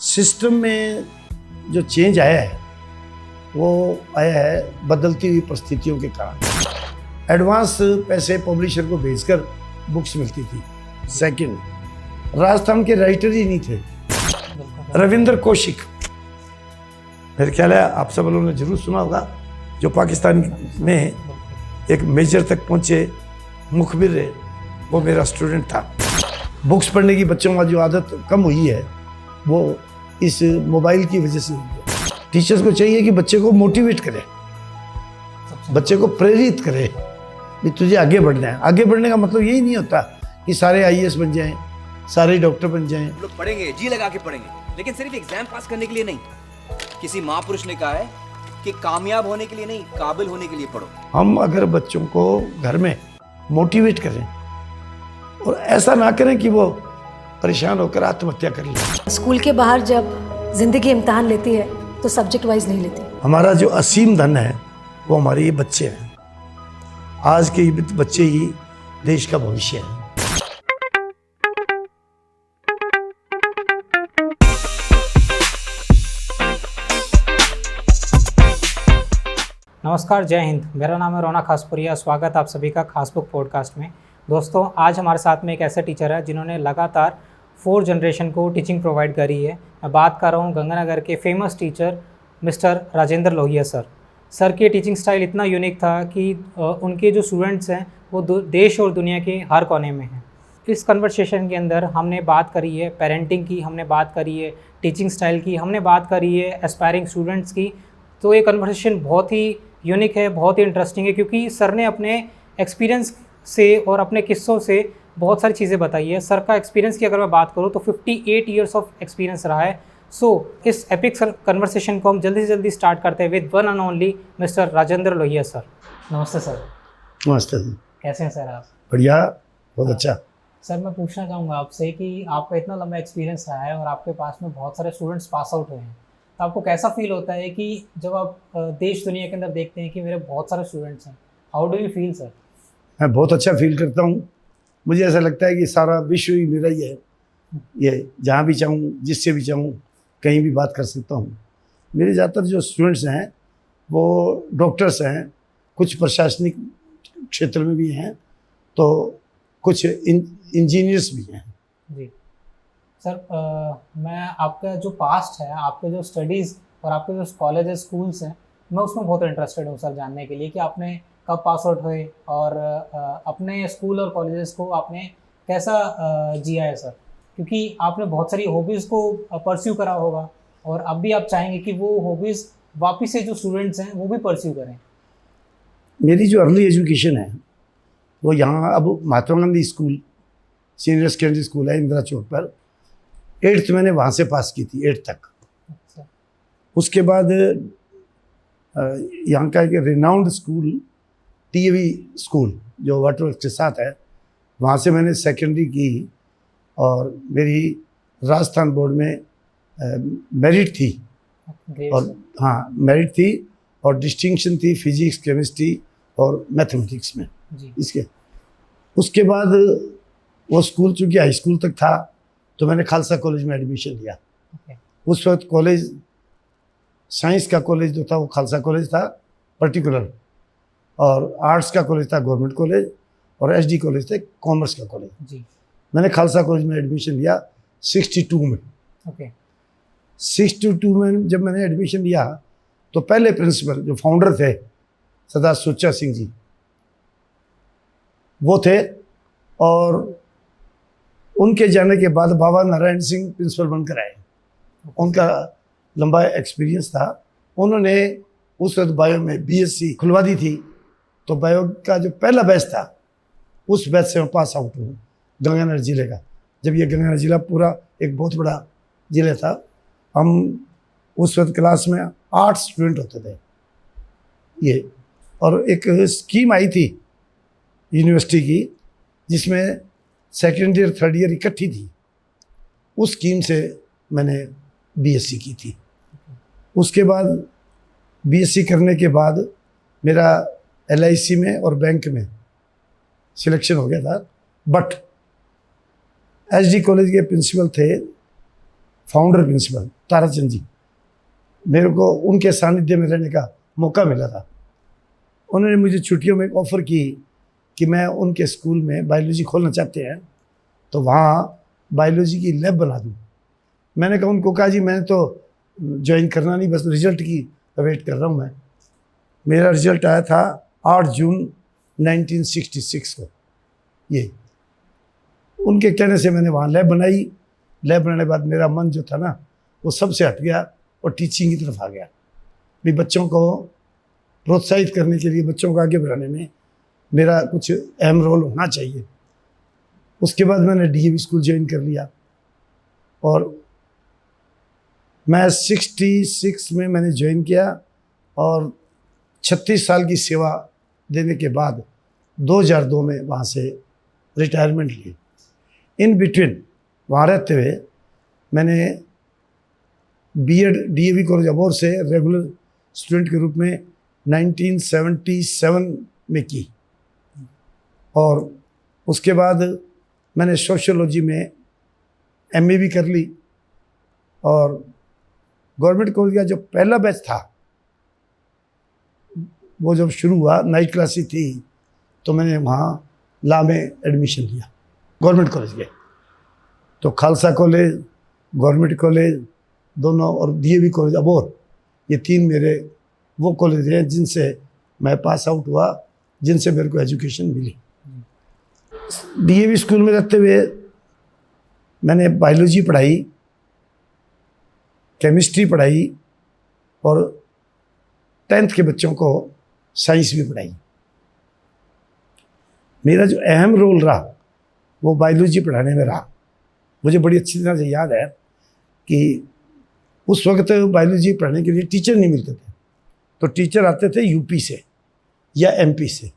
System में जो change आया है वो आया है बदलती हुई परिस्थितियों के कारण। एडवांस पैसे पब्लिशर को भेजकर बुक्स मिलती थी। सेकंड, राजस्थान के राइटर ही नहीं थे। रविंद्र कौशिक, मेरे ख्याल है आप सब लोगों ने जरूर सुना होगा, जो पाकिस्तान में एक मेजर तक पहुंचे मुखबिर है, वो मेरा स्टूडेंट था। बुक्स पढ़ने की बच्चों का जो आदत कम हुई है वो इस मोबाइल की वजह से हुई है। टीचर्स को चाहिए कि बच्चे को मोटिवेट करे, बच्चे को प्रेरित करे कि तुझे आगे बढ़ना है। आगे बढ़ने का मतलब यही नहीं होता कि सारे आईएएस बन जाएं, सारे डॉक्टर बन जाएं। लोग पढ़ेंगे, जी लगा के पढ़ेंगे, लेकिन सिर्फ एग्जाम पास करने के लिए नहीं। किसी महापुरुष ने कहा है कि कामयाब होने के लिए नहीं, काबिल होने के लिए पढ़ो। हम अगर बच्चों को घर में मोटिवेट करें और ऐसा ना करें कि वो परेशान होकर आत्महत्या कर ले। स्कूल के बाहर जब जिंदगी इम्तिहान लेती है तो सब्जेक्ट वाइज नहीं लेती। हमारा जो असीम धन है वो हमारे ये बच्चे हैं। आज के ये बच्चे ही देश का भविष्य है। नमस्कार, जय हिंद। मेरा नाम है रौनक खासपुरिया। स्वागत आप सभी का खासबुक पॉडकास्ट में। दोस्तों, आज हमारे साथ में एक ऐसे टीचर है जिन्होंने लगातार 4 जनरेशन को टीचिंग प्रोवाइड करी है। मैं बात कर रहा हूँ गंगानगर के famous teacher mister Rajendra Lohia sir. Sir की टीचिंग स्टाइल इतना यूनिक था कि उनके जो स्टूडेंट्स हैं वो देश और दुनिया के हर कोने में हैं। इस कन्वर्सेशन के अंदर हमने बात करी है पेरेंटिंग की, हमने बात करी है टीचिंग स्टाइल की, हमने बात करी है एस्पायरिंग स्टूडेंट्स की। तो ये कन्वर्सेशन बहुत ही यूनिक है, बहुत ही इंटरेस्टिंग है, क्योंकि सर ने अपने एक्सपीरियंस से और अपने किस्सों से बहुत सारी चीज़ें बताई है। सर का एक्सपीरियंस की अगर मैं बात करूँ तो 58 ईयर्स ऑफ एक्सपीरियंस रहा है। इस एपिक कन्वर्सेशन को हम जल्दी से जल्दी स्टार्ट करते हैं with one and only mister Rajendra Lohia sir. नमस्ते सर। नमस्ते। कैसे हैं सर आप? बढ़िया, बहुत अच्छा। सर, मैं पूछना चाहूँगा आपसे कि आपका इतना लंबा एक्सपीरियंस रहा है और आपके पास में बहुत सारे स्टूडेंट्स पास आउट हुए हैं, तो आपको कैसा फील होता है कि जब आप देश दुनिया के अंदर देखते हैं कि मेरे बहुत सारे स्टूडेंट्स हैं? How do you feel sir? मैं बहुत अच्छा फील करता हूँ। मुझे ऐसा लगता है कि सारा विश्व ही मेरा ही है। ये जहाँ भी चाहूँ, जिससे भी चाहूँ, कहीं भी बात कर सकता हूँ। मेरे ज़्यादातर जो स्टूडेंट्स हैं वो डॉक्टर्स हैं, कुछ प्रशासनिक क्षेत्र में भी हैं, तो कुछ इंजीनियर्स भी हैं। जी सर, मैं आपका जो पास्ट है, आपके जो स्टडीज़ और आपके जो कॉलेजेस स्कूल्स हैं, मैं उसमें बहुत इंटरेस्टेड हूँ सर जानने के लिए कि आपने कब पास आउट हुए और अपने स्कूल और कॉलेजेस को आपने कैसा जिया है सर, क्योंकि आपने बहुत सारी हॉबीज़ को परस्यू करा होगा और अब भी आप चाहेंगे कि वो हॉबीज़ वापस से जो स्टूडेंट्स हैं वो भी परस्यू करें। मेरी जो अर्ली एजुकेशन है वो यहाँ अब Mahatma Gandhi school senior secondary school है इंदिरा चौक पर। 8th मैंने वहाँ से पास की थी, 8th तक। अच्छा। उसके बाद यहाँ का एक रिनाउंड स्कूल टीवी स्कूल जो वाटर वर्क्स के साथ है, वहाँ से मैंने सेकेंडरी की और मेरी राजस्थान बोर्ड में मेरिट थी। और हाँ, मेरिट थी और डिस्टिंक्शन थी फिजिक्स, केमिस्ट्री और मैथमेटिक्स में जी। इसके। उसके बाद वो स्कूल चूँकि हाई स्कूल तक था तो मैंने खालसा कॉलेज में एडमिशन लिया। उस वक्त कॉलेज साइंस का कॉलेज जो था वो खालसा कॉलेज था पर्टिकुलर, और आर्ट्स का कॉलेज था गवर्नमेंट कॉलेज, और एसडी कॉलेज थे कॉमर्स का कॉलेज जी। मैंने खालसा कॉलेज में एडमिशन लिया 62 में। ओके। 62 में जब मैंने एडमिशन लिया तो पहले प्रिंसिपल जो फाउंडर थे सरदार सुच्चा सिंह जी वो थे, और उनके जाने के बाद बाबा नारायण सिंह प्रिंसिपल बनकर आए। उनका लंबा एक्सपीरियंस था। उन्होंने उस वक्त बायो में बीएससी खुलवा दी थी, तो बायो का जो पहला बैच था उस बैच से मैं पास आउट हूँ गंगानगर जिले का। जब ये गंगानगर जिला पूरा एक बहुत बड़ा जिला था, हम उस वक्त क्लास में 8 स्टूडेंट होते थे ये। और एक स्कीम आई थी यूनिवर्सिटी की जिसमें सेकेंड ईयर थर्ड ईयर इकट्ठी थी। उस स्कीम से मैंने बीएससी की थी। उसके बाद बीएससी करने के बाद मेरा एलआईसी में और बैंक में सिलेक्शन हो गया था, बट एसडी कॉलेज के प्रिंसिपल थे फाउंडर प्रिंसिपल ताराचंद जी, मेरे को उनके सानिध्य में रहने का मौका मिला था। उन्होंने मुझे छुट्टियों में एक ऑफ़र की कि मैं उनके स्कूल में बायोलॉजी खोलना चाहते हैं तो वहाँ बायोलॉजी की लैब बना दूँ। मैंने कहा उनको कहा जी मैंने तो ज्वाइन करना नहीं, बस रिज़ल्ट की वेट कर रहा हूँ मैं। मेरा रिज़ल्ट आया था 8 जून 1966 को। ये उनके कहने से मैंने वहाँ लैब बनाई। लैब बनाने के बाद मेरा मन जो था ना वो सबसे हट गया और टीचिंग की तरफ आ गया। भी बच्चों को प्रोत्साहित करने के लिए, बच्चों को आगे बढ़ाने में मेरा कुछ अहम रोल होना चाहिए। उसके बाद मैंने डीएवी स्कूल ज्वाइन कर लिया और मैं 66 में मैंने ज्वाइन किया और 36 साल की सेवा देने के बाद 2002 में वहाँ से रिटायरमेंट ली। इन बिटवीन वहाँ रहते हुए मैंने बीएड डीएवी कॉलेज अबोहर से रेगुलर स्टूडेंट के रूप में 1977 में की और उसके बाद मैंने सोशियोलॉजी में एमए भी कर ली। और गवर्नमेंट कॉलेज का जो पहला बैच था वो जब शुरू हुआ, नाइट क्लासेस थी, तो मैंने वहाँ लॉ में एडमिशन लिया गवर्नमेंट कॉलेज के। तो खालसा कॉलेज, गवर्नमेंट कॉलेज दोनों और डीएवी कॉलेज अबोहर, ये 3 मेरे वो कॉलेज हैं जिनसे मैं पास आउट हुआ, जिनसे मेरे को एजुकेशन मिली। डीएवी स्कूल में रहते हुए मैंने बायोलॉजी पढ़ाई, केमिस्ट्री पढ़ाई और 10th के बच्चों को साइंस भी पढ़ाई। मेरा जो अहम रोल रहा वो बायोलॉजी पढ़ाने में रहा। मुझे बड़ी अच्छी तरह से याद है कि उस वक्त बायोलॉजी पढ़ाने के लिए टीचर नहीं मिलते थे, तो टीचर आते थे यूपी से या एमपी से।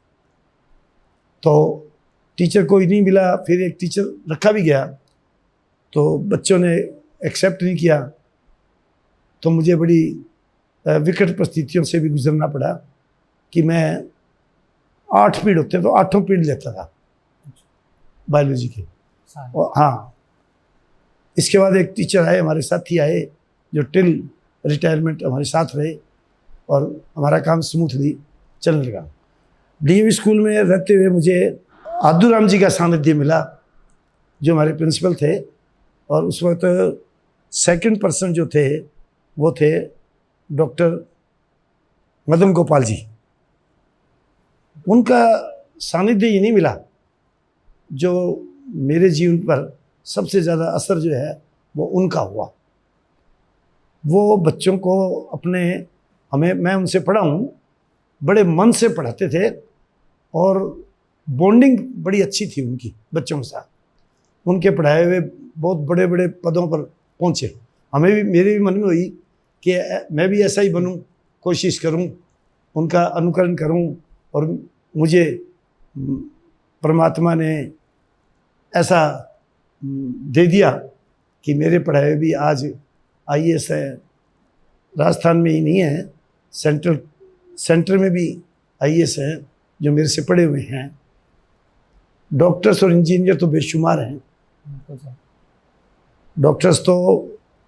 तो टीचर कोई नहीं मिला, फिर एक टीचर रखा भी गया तो बच्चों ने एक्सेप्ट नहीं किया, तो मुझे बड़ी विकट परिस्थितियों से भी गुजरना पड़ा कि मैं 8 पीरियड होते तो 8 पीरियड लेता था बायोलॉजी के। और हाँ, इसके बाद एक टीचर आए, हमारे साथी आए जो टिल रिटायरमेंट हमारे साथ रहे और हमारा काम स्मूथली चलने लगा। डीएवी स्कूल में रहते हुए मुझे आदूराम जी का सानिध्य मिला जो हमारे प्रिंसिपल थे, और उस वक्त सेकंड पर्सन जो थे वो थे डॉक्टर मदन गोपाल जी। उनका सानिध्य ही नहीं मिला, जो मेरे जीवन पर सबसे ज़्यादा असर जो है वो उनका हुआ। वो बच्चों को मैं उनसे पढ़ा हूँ, बड़े मन से पढ़ाते थे और बॉन्डिंग बड़ी अच्छी थी उनकी बच्चों के साथ। उनके पढ़ाए हुए बहुत बड़े बड़े पदों पर पहुँचे। मेरे भी मन में हुई कि मैं भी ऐसा ही बनूं, कोशिश करूं, उनका अनुकरण करूं, और मुझे परमात्मा ने ऐसा दे दिया कि मेरे पढ़ाए भी आज आईएएस है। राजस्थान में ही नहीं है, सेंटर में भी आईएएस है जो मेरे से पढ़े हुए हैं। डॉक्टर्स और इंजीनियर तो बेशुमार हैं। डॉक्टर्स तो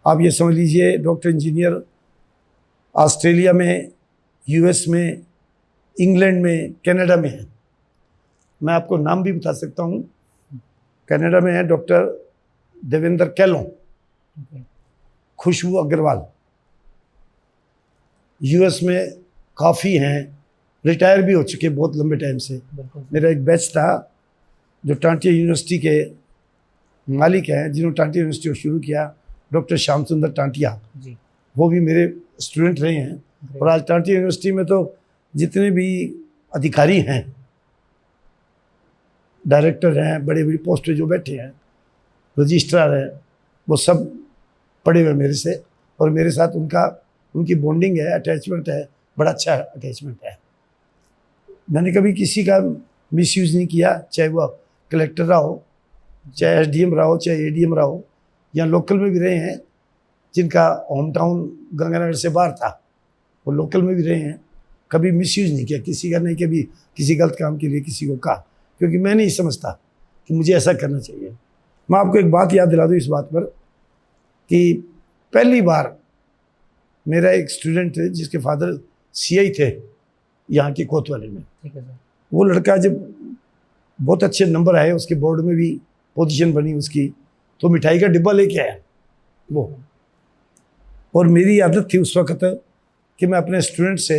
आप ये समझ लीजिए, डॉक्टर इंजीनियर ऑस्ट्रेलिया में, यूएस में, इंग्लैंड में, कनाडा में है। मैं आपको नाम भी बता सकता हूँ। कनाडा में है डॉक्टर देवेंद्र कैलों, खुशबू अग्रवाल। यूएस में काफ़ी हैं, रिटायर भी हो चुके बहुत लंबे टाइम से। मेरा एक बैच था जो टांटिया यूनिवर्सिटी के मालिक हैं, जिन्होंने टांटिया यूनिवर्सिटी को शुरू किया, डॉक्टर श्याम सुंदर टांटिया जी। वो भी मेरे स्टूडेंट रहे हैं। और आज टांटिया यूनिवर्सिटी में तो जितने भी अधिकारी हैं, डायरेक्टर हैं, बड़े बड़ी पोस्ट पे जो बैठे हैं, रजिस्ट्रार हैं, वो सब पढ़े हुए मेरे से, और मेरे साथ उनकी बॉन्डिंग है, अटैचमेंट है, बड़ा अच्छा अटैचमेंट है। मैंने कभी किसी का मिसयूज़ नहीं किया, चाहे वो कलेक्टर रहा हो, चाहे एसडीएम रहा हो, चाहे एडीएम रहा हो, या लोकल में भी रहे हैं जिनका होम टाउन गंगानगर से बाहर था, वो लोकल में भी रहे हैं। कभी मिसयूज़ नहीं किया किसी का, नहीं कभी किसी गलत काम के लिए किसी को कहा, क्योंकि मैं नहीं समझता कि मुझे ऐसा करना चाहिए। मैं आपको एक बात याद दिला दूँ इस बात पर कि पहली बार मेरा एक स्टूडेंट है जिसके फादर सीआई थे यहाँ की कोतवाली में, ठीक है सर। वो लड़का जब बहुत अच्छे नंबर आए, उसके बोर्ड में भी पोजीशन बनी उसकी, तो मिठाई का डिब्बा लेके आया वो। और मेरी आदत थी उस वक्त कि मैं अपने स्टूडेंट से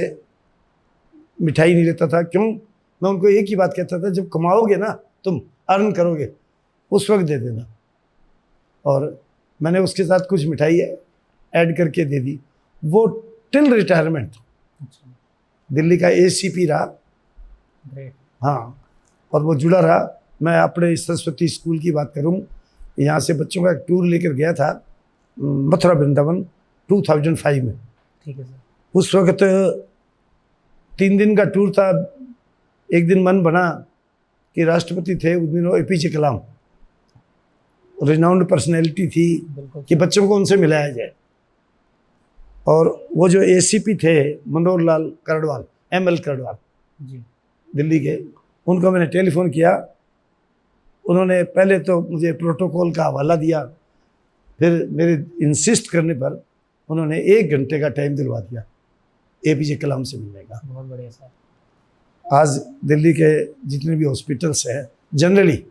मिठाई नहीं लेता था। क्यों? मैं उनको एक ही बात कहता था, जब कमाओगे ना, तुम अर्न करोगे, उस वक्त दे देना। और मैंने उसके साथ कुछ मिठाई ऐड करके दे दी। वो टिल रिटायरमेंट अच्छा, दिल्ली का एसीपी रहा। ग्रेट। हाँ, और वो जुड़ा रहा। मैं अपने सरस्वती स्कूल की बात करूं, यहाँ से बच्चों का एक टूर लेकर गया था मथुरा वृंदावन 2005 में। ठीक है सर। उस वक्त 3 दिन का टूर था। एक दिन मन बना कि राष्ट्रपति थे उस दिन, वो एपीजे कलाम, रिनाउंड पर्सनैलिटी थी, बिल्कुल। कि बच्चों को उनसे मिलाया जाए। और वो जो एसीपी थे मनोहर लाल करड़वाल, एमएल करड़वाल जी। दिल्ली के, उनको मैंने टेलीफोन किया। उन्होंने पहले तो मुझे प्रोटोकॉल का हवाला दिया, फिर मेरे इंसिस्ट करने पर उन्होंने 1 घंटे का टाइम दिलवा दिया एपीजे कलाम से मिलने का। बहुत बढ़िया सर। आज दिल्ली के जितने भी हॉस्पिटल्स हैं, जनरली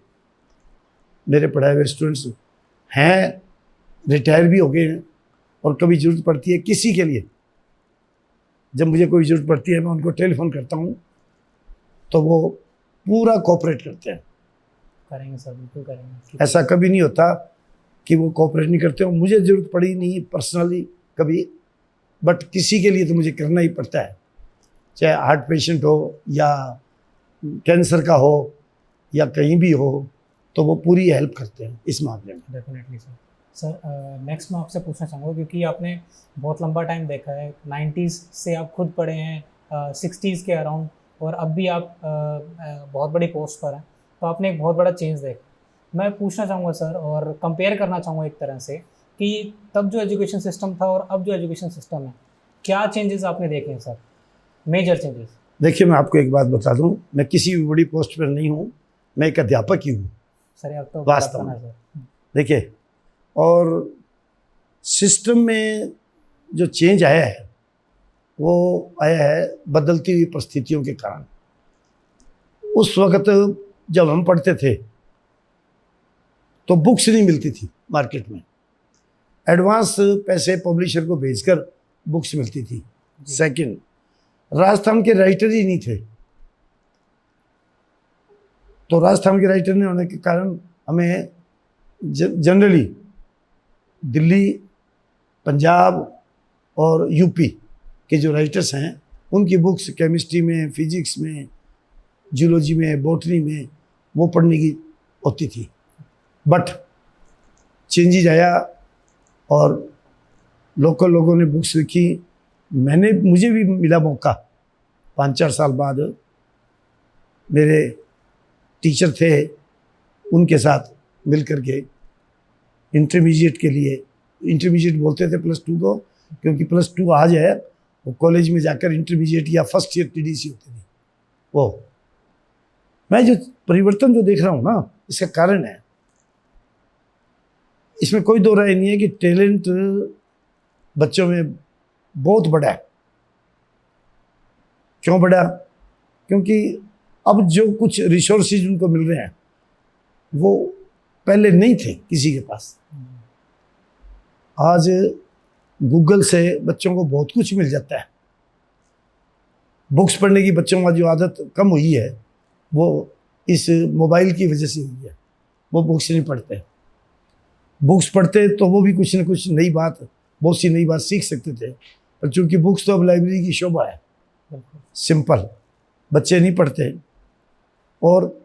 मेरे पढ़ाए हुए स्टूडेंट्स हैं, रिटायर भी हो गए हैं। और कभी ज़रूरत पड़ती है किसी के लिए, जब मुझे कोई ज़रूरत पड़ती है, मैं उनको टेलीफोन करता हूँ तो वो पूरा कोऑपरेट करते हैं। करेंगे सर, बिल्कुल करेंगे। ऐसा कभी नहीं होता कि वो कोऑपरेट नहीं करते हो। मुझे ज़रूरत पड़ी नहीं पर्सनली कभी, बट किसी के लिए तो मुझे करना ही पड़ता है, चाहे हार्ट पेशेंट हो या कैंसर का हो या कहीं भी हो, तो वो पूरी हेल्प करते हैं इस मामले में। Definitely sir. सर नेक्स्ट मैं आपसे पूछना चाहूँगा, क्योंकि आपने बहुत लंबा टाइम देखा है, 90s से आप खुद पढ़े हैं, 60s के अराउंड, और अब भी आप बहुत बड़ी पोस्ट पर हैं, तो आपने एक बहुत बड़ा चेंज देखा। मैं पूछना चाहूँगा सर, और कंपेयर करना चाहूँगा एक तरह से, कि तब जो एजुकेशन सिस्टम था और अब जो एजुकेशन सिस्टम है, क्या चेंजेस आपने देखे हैं सर, मेजर चेंजेस? देखिए, मैं आपको एक बात बता दूं, मैं किसी भी बड़ी पोस्ट पर नहीं हूं, मैं एक अध्यापक ही हूं सर आप तो वास्तव बताना में। सर। देखिए, और सिस्टम में जो चेंज आया है वो आया है बदलती हुई परिस्थितियों के कारण। उस वक्त जब हम पढ़ते थे तो बुक्स नहीं मिलती थी मार्केट में, एडवांस पैसे पब्लिशर को भेजकर बुक्स मिलती थी। सेकंड, राजस्थान के राइटर ही नहीं थे, तो राजस्थान के राइटर नहीं होने के कारण हमें जनरली दिल्ली, पंजाब और यूपी के जो राइटर्स हैं उनकी बुक्स केमिस्ट्री में, फिजिक्स में, जूलॉजी में, बॉटनी में वो पढ़ने की होती थी। बट चेंजेज आया और लोकल लोगों ने बुक्स लिखी। मुझे भी मिला मौका 5-4 साल बाद। मेरे टीचर थे, उनके साथ मिल कर के इंटरमीडिएट के लिए, इंटरमीडिएट बोलते थे +2 को, क्योंकि +2 आज है, वो कॉलेज में जाकर इंटरमीडिएट या फर्स्ट ईयर टीडीसी होती थी। वो मैं जो परिवर्तन जो देख रहा हूँ ना, इसका कारण है, इसमें कोई दो राय नहीं है कि टैलेंट बच्चों में बहुत बड़ा है। क्यों बड़ा? क्योंकि अब जो कुछ रिसोर्सेज उनको मिल रहे हैं वो पहले नहीं थे किसी के पास। आज गूगल से बच्चों को बहुत कुछ मिल जाता है। बुक्स पढ़ने की बच्चों का जो आदत कम हुई है वो इस मोबाइल की वजह से हुई है। वो बुक्स नहीं पढ़ते। बुक्स पढ़ते तो वो भी कुछ न कुछ नई बात, बहुत सी नई बात सीख सकते थे, पर चूंकि बुक्स तो अब लाइब्रेरी की शोभा है, सिंपल, बच्चे नहीं पढ़ते। और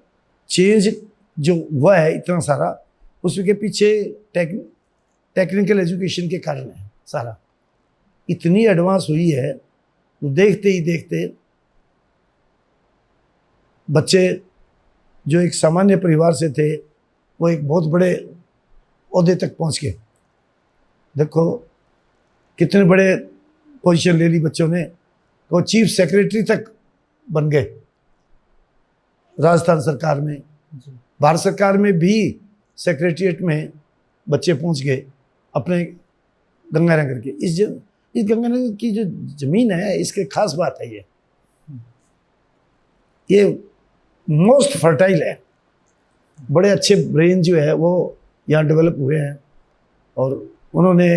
चेंज जो हुआ है इतना सारा, उसके पीछे टेक्निकल एजुकेशन के कारण है सारा। इतनी एडवांस हुई है, तो देखते ही देखते बच्चे जो एक सामान्य परिवार से थे वो एक बहुत बड़े ओहदे तक पहुंच गए। देखो कितने बड़े पोजीशन ले ली बच्चों ने, वो चीफ सेक्रेटरी तक बन गए राजस्थान सरकार में। भारत सरकार में भी सेक्रेटरीट में बच्चे पहुंच गए, अपने गंगानगर के इस गंगानगर की जो ज़मीन है, इसके खास बात है ये मोस्ट फर्टाइल है। बड़े अच्छे ब्रेन जो है वो यहाँ डेवलप हुए हैं और उन्होंने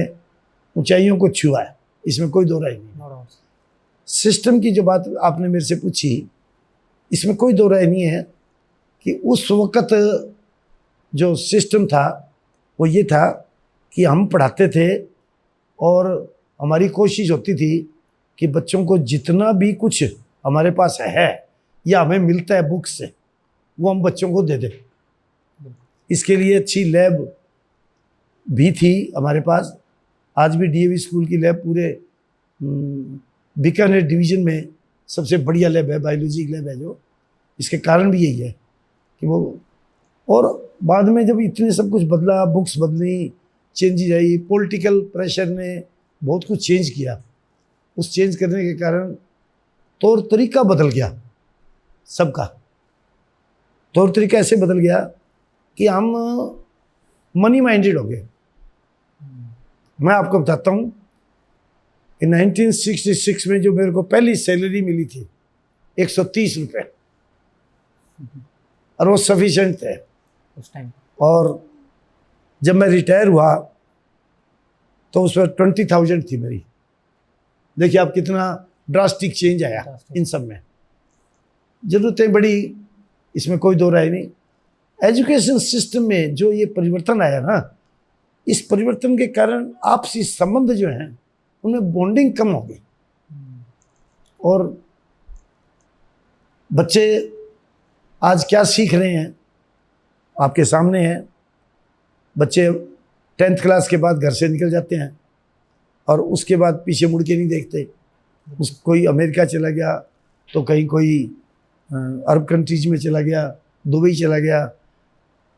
ऊंचाइयों को छुआ है, इसमें कोई दो राय नहीं। सिस्टम की जो बात आपने मेरे से पूछी, इसमें कोई दो राय नहीं है कि उस वक़्त जो सिस्टम था वो ये था कि हम पढ़ाते थे और हमारी कोशिश होती थी कि बच्चों को जितना भी कुछ हमारे पास है या हमें मिलता है बुक से, वो हम बच्चों को दे दें। इसके लिए अच्छी लैब भी थी हमारे पास। आज भी डीएवी स्कूल की लैब पूरे बीकानेर डिवीज़न में सबसे बढ़िया लैब है, बायोलॉजी लैब है जो। इसके कारण भी यही है कि वो, और बाद में जब इतने सब कुछ बदला, बुक्स बदली, चेंजेज आई, पॉलिटिकल प्रेशर ने बहुत कुछ चेंज किया। उस चेंज करने के कारण तौर तरीका बदल गया, सबका तौर तरीका ऐसे बदल गया कि हम मनी माइंडेड हो गए। मैं आपको बताता हूँ कि 1966 में जो मेरे को पहली सैलरी मिली थी 130 रुपये, और वो सफिशेंट थे उस टाइम। और जब मैं रिटायर हुआ तो उस पर 20,000 थी मेरी। देखिए आप कितना ड्रास्टिक चेंज आया इन सब में। ज़रूरतें बड़ी, इसमें कोई दो राय नहीं। एजुकेशन सिस्टम में जो ये परिवर्तन आया ना, इस परिवर्तन के कारण आपसी संबंध जो हैं उनमें बॉन्डिंग कम हो गई और बच्चे आज क्या सीख रहे हैं आपके सामने है। बच्चे 10th क्लास के बाद घर से निकल जाते हैं और उसके बाद पीछे मुड़ के नहीं देखते। कोई अमेरिका चला गया तो कहीं कोई अरब कंट्रीज में चला गया, दुबई चला गया,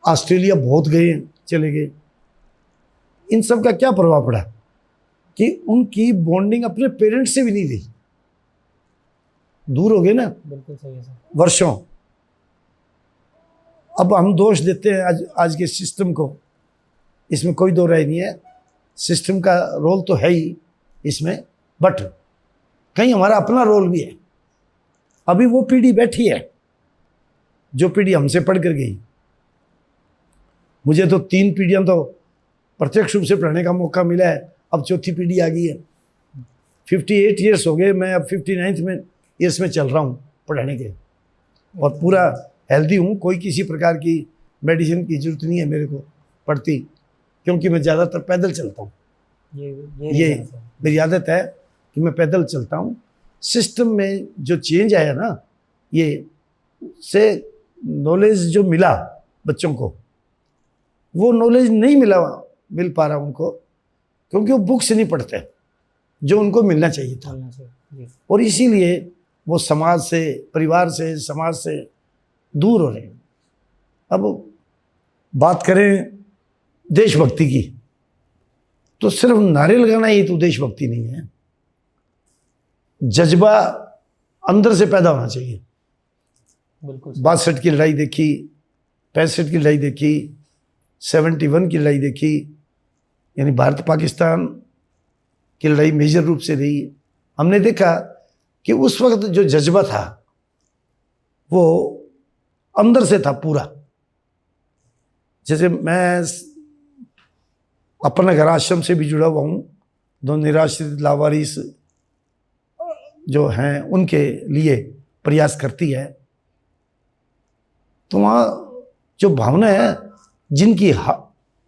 ऑस्ट्रेलिया बहुत गए, चले गए। इन सब का क्या प्रभाव पड़ा कि उनकी बॉन्डिंग अपने पेरेंट्स से भी नहीं रही, दूर हो गए ना। बिल्कुल सही है सर। वर्षों। अब हम दोष देते हैं आज के सिस्टम को, इसमें कोई दो राय नहीं है। सिस्टम का रोल तो है ही इसमें, बट कहीं हमारा अपना रोल भी है। अभी वो पीढ़ी बैठी है जो पीढ़ी हमसे पढ़ कर गई। मुझे तो 3 पीढ़ियां तो प्रत्यक्ष रूप से पढ़ने का मौका मिला है, अब चौथी पीढ़ी आ गई है। 58 ईयर्स हो गए, मैं अब 59th में ईयर्स में चल रहा हूँ पढ़ाने के, और पूरा हेल्दी हूँ। कोई किसी प्रकार की मेडिसिन की जरूरत नहीं है मेरे को पड़ती, क्योंकि मैं ज़्यादातर पैदल चलता हूँ। ये मेरी आदत है कि मैं पैदल चलता हूँ। सिस्टम में जो चेंज आया ना, ये से नॉलेज जो मिला बच्चों को, वो नॉलेज नहीं मिल पा रहा उनको, क्योंकि वो बुक से नहीं पढ़ते जो उनको मिलना चाहिए था। और इसीलिए वो समाज से, परिवार से, समाज से दूर हो रहे हैं। अब बात करें देशभक्ति की, तो सिर्फ नारे लगाना ही तो देशभक्ति नहीं है। जज्बा अंदर से पैदा होना चाहिए। बिल्कुल। 62 की लड़ाई देखी, 65 की लड़ाई देखी, 71 की लड़ाई देखी, यानी भारत पाकिस्तान की लड़ाई मेजर रूप से रही। हमने देखा कि उस वक्त जो जज्बा था वो अंदर से था पूरा। जैसे मैं अपना घर आश्रम से भी जुड़ा हुआ हूँ, दो निराश्रित लावारिस जो हैं उनके लिए प्रयास करती है, तो वहाँ जो भावना है, जिनकी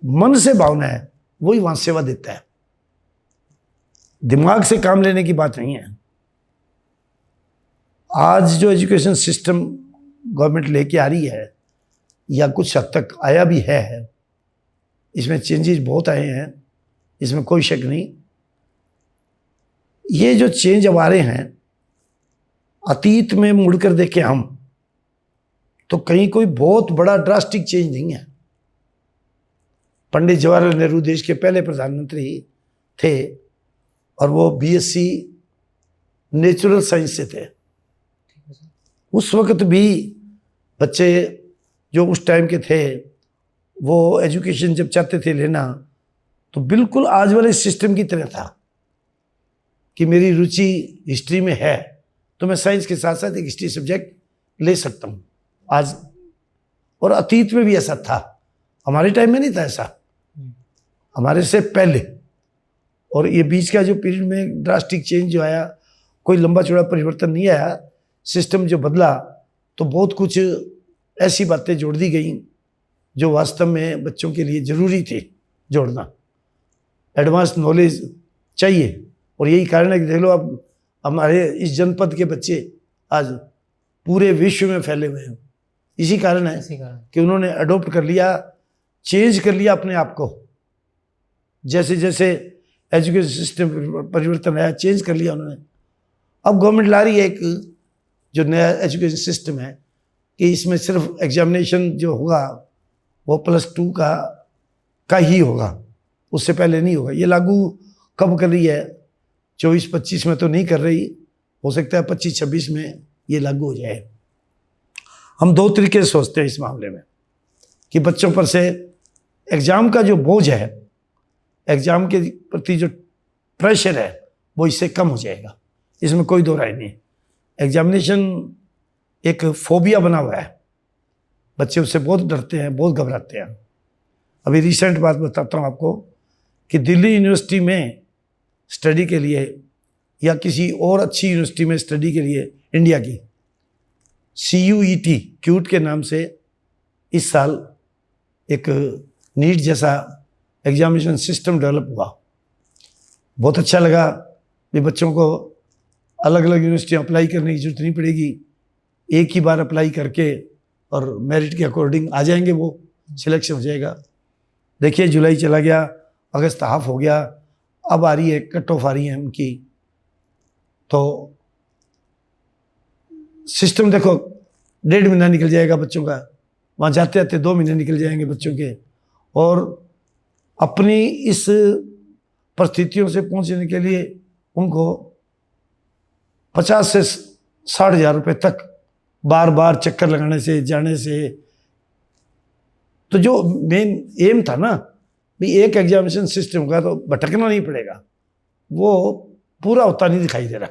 मन से भावना है, वही वहाँ सेवा देता है। दिमाग से काम लेने की बात नहीं है। आज जो एजुकेशन सिस्टम गवर्नमेंट लेके आ रही है, या कुछ हद तक आया भी है, इसमें चेंजेस बहुत आए हैं, इसमें कोई शक नहीं। ये जो चेंज अब आ रहे हैं, अतीत में मुड़कर देखें हम, तो कहीं कोई बहुत बड़ा ड्रास्टिक चेंज नहीं है। पंडित जवाहरलाल नेहरू देश के पहले प्रधानमंत्री थे, और वो बीएससी नेचुरल साइंस से थे। उस वक्त भी बच्चे जो उस टाइम के थे, वो एजुकेशन जब चाहते थे लेना, तो बिल्कुल आज वाले सिस्टम की तरह था कि मेरी रुचि हिस्ट्री में है तो मैं साइंस के साथ साथ एक हिस्ट्री सब्जेक्ट ले सकता हूँ आज। और अतीत में भी ऐसा था, हमारे टाइम में नहीं था ऐसा, हमारे से पहले। और ये बीच का जो पीरियड में ड्रास्टिक चेंज जो आया, कोई लंबा चौड़ा परिवर्तन नहीं आया, सिस्टम जो बदला तो बहुत कुछ ऐसी बातें जोड़ दी गई जो वास्तव में बच्चों के लिए ज़रूरी थे जोड़ना। एडवांस नॉलेज चाहिए, और यही कारण है कि देख लो अब हमारे इस जनपद के बच्चे आज पूरे विश्व में फैले हुए हैं। इसी कारण है इसी कारण कि उन्होंने अडोप्ट कर लिया, चेंज कर लिया अपने आप को। जैसे जैसे एजुकेशन सिस्टम परिवर्तन आया, चेंज कर लिया उन्होंने। अब गवर्नमेंट ला रही है एक जो नया एजुकेशन सिस्टम है कि इसमें सिर्फ एग्जामिनेशन जो होगा वो +2 का ही होगा, उससे पहले नहीं होगा। ये लागू कब कर रही है? 24-25 में तो नहीं कर रही, हो सकता है 25-26 में ये लागू हो जाए। हम दो तरीके से सोचते हैं इस मामले में कि बच्चों पर से एग्ज़ाम का जो बोझ है, एग्ज़ाम के प्रति जो प्रेशर है वो इससे कम हो जाएगा, इसमें कोई दो राय नहीं। एग्जामिनेशन एक फोबिया बना हुआ है, बच्चे उससे बहुत डरते हैं, बहुत घबराते हैं। अभी रिसेंट बात बताता हूँ आपको कि दिल्ली यूनिवर्सिटी में स्टडी के लिए या किसी और अच्छी यूनिवर्सिटी में स्टडी के लिए इंडिया की CUET क्यूट के नाम से इस साल एक नीट जैसा एग्जामिनेशन सिस्टम डेवलप हुआ। बहुत अच्छा लगा कि बच्चों को अलग अलग यूनिवर्सिटियाँ अप्लाई करने की जरूरत नहीं पड़ेगी, एक ही बार अप्लाई करके और मेरिट के अकॉर्डिंग आ जाएंगे, वो सिलेक्शन हो जाएगा। देखिए जुलाई चला गया, अगस्त हाफ हो गया, अब आ रही है कट ऑफ आ रही है उनकी। तो सिस्टम देखो 1.5 महीना निकल जाएगा बच्चों का, वहाँ जाते जाते 2 महीने निकल जाएंगे बच्चों के। और अपनी इस परिस्थितियों से पहुँचने के लिए उनको 50 से 60 हज़ार रुपये तक बार बार चक्कर लगाने से जाने से। तो जो मेन एम था ना भी एक एग्जामिनेशन सिस्टम का, तो भटकना नहीं पड़ेगा, वो पूरा होता नहीं दिखाई दे रहा,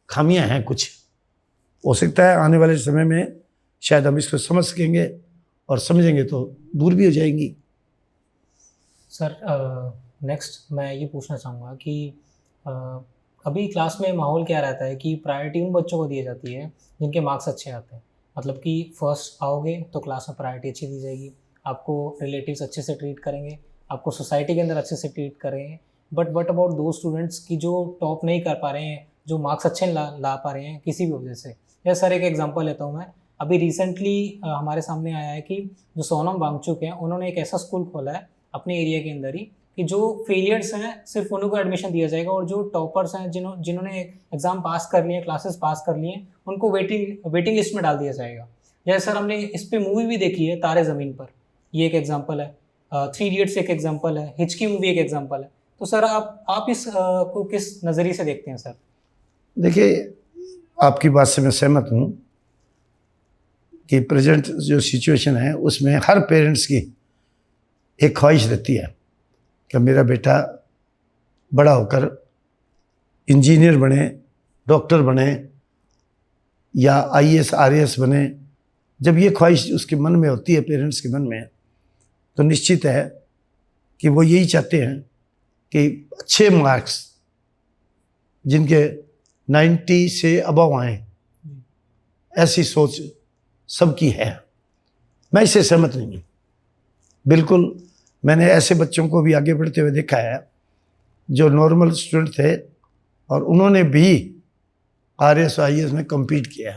खामियां हैं कुछ। हो सकता है आने वाले समय में शायद हम इसको समझ सकेंगे और समझेंगे तो दूर भी हो जाएंगी। सर नेक्स्ट मैं ये पूछना चाहूँगा कि अभी क्लास में माहौल क्या रहता है कि प्रायोरिटी उन बच्चों को दी जाती है जिनके मार्क्स अच्छे आते हैं, मतलब कि फर्स्ट आओगे तो क्लास में प्रायोरिटी अच्छी दी जाएगी, आपको रिलेटिव्स अच्छे से ट्रीट करेंगे, आपको सोसाइटी के अंदर अच्छे से ट्रीट करेंगे। बट वट अबाउट दो स्टूडेंट्स की जो टॉप नहीं कर पा रहे हैं, जो मार्क्स अच्छे ला पा रहे हैं किसी भी वजह से। या सर एक एग्जांपल लेता हूँ मैं, अभी रिसेंटली हमारे सामने आया है कि जो सोनम वांगचुक हैं, उन्होंने एक ऐसा स्कूल खोला है अपने एरिया के अंदर ही कि जो फेलियर्स हैं सिर्फ उन्हीं को एडमिशन दिया जाएगा, और जो टॉपर्स हैं जिन्होंने एग्ज़ाम पास कर लिए, क्लासेस पास कर लिए, उनको वेटिंग लिस्ट में डाल दिया जाएगा। जैसे सर हमने इस पर मूवी भी देखी है तारे ज़मीन पर, ये एक एग्जाम्पल है, 3 इडियट्स एक एग्जाम्पल है, हिचकी मूवी एक एग्जाम्पल है। तो सर आप इस को किस नज़रिए से देखते हैं सर? देखिए आपकी बात से मैं सहमत हूँ कि प्रेजेंट जो सिचुएशन है उसमें हर पेरेंट्स की एक ख्वाहिश रहती है कि मेरा बेटा बड़ा होकर इंजीनियर बने, डॉक्टर बने या IAS RAS बने। जब ये ख्वाहिश उसके मन में होती है, पेरेंट्स के मन में, तो निश्चित है कि वो यही चाहते हैं कि अच्छे मार्क्स जिनके 90 से अबव आए, ऐसी सोच सबकी है। मैं इससे सहमत नहीं हूँ बिल्कुल। मैंने ऐसे बच्चों को भी आगे बढ़ते हुए देखा है जो नॉर्मल स्टूडेंट थे और उन्होंने भी RAS IAS में कम्पीट किया।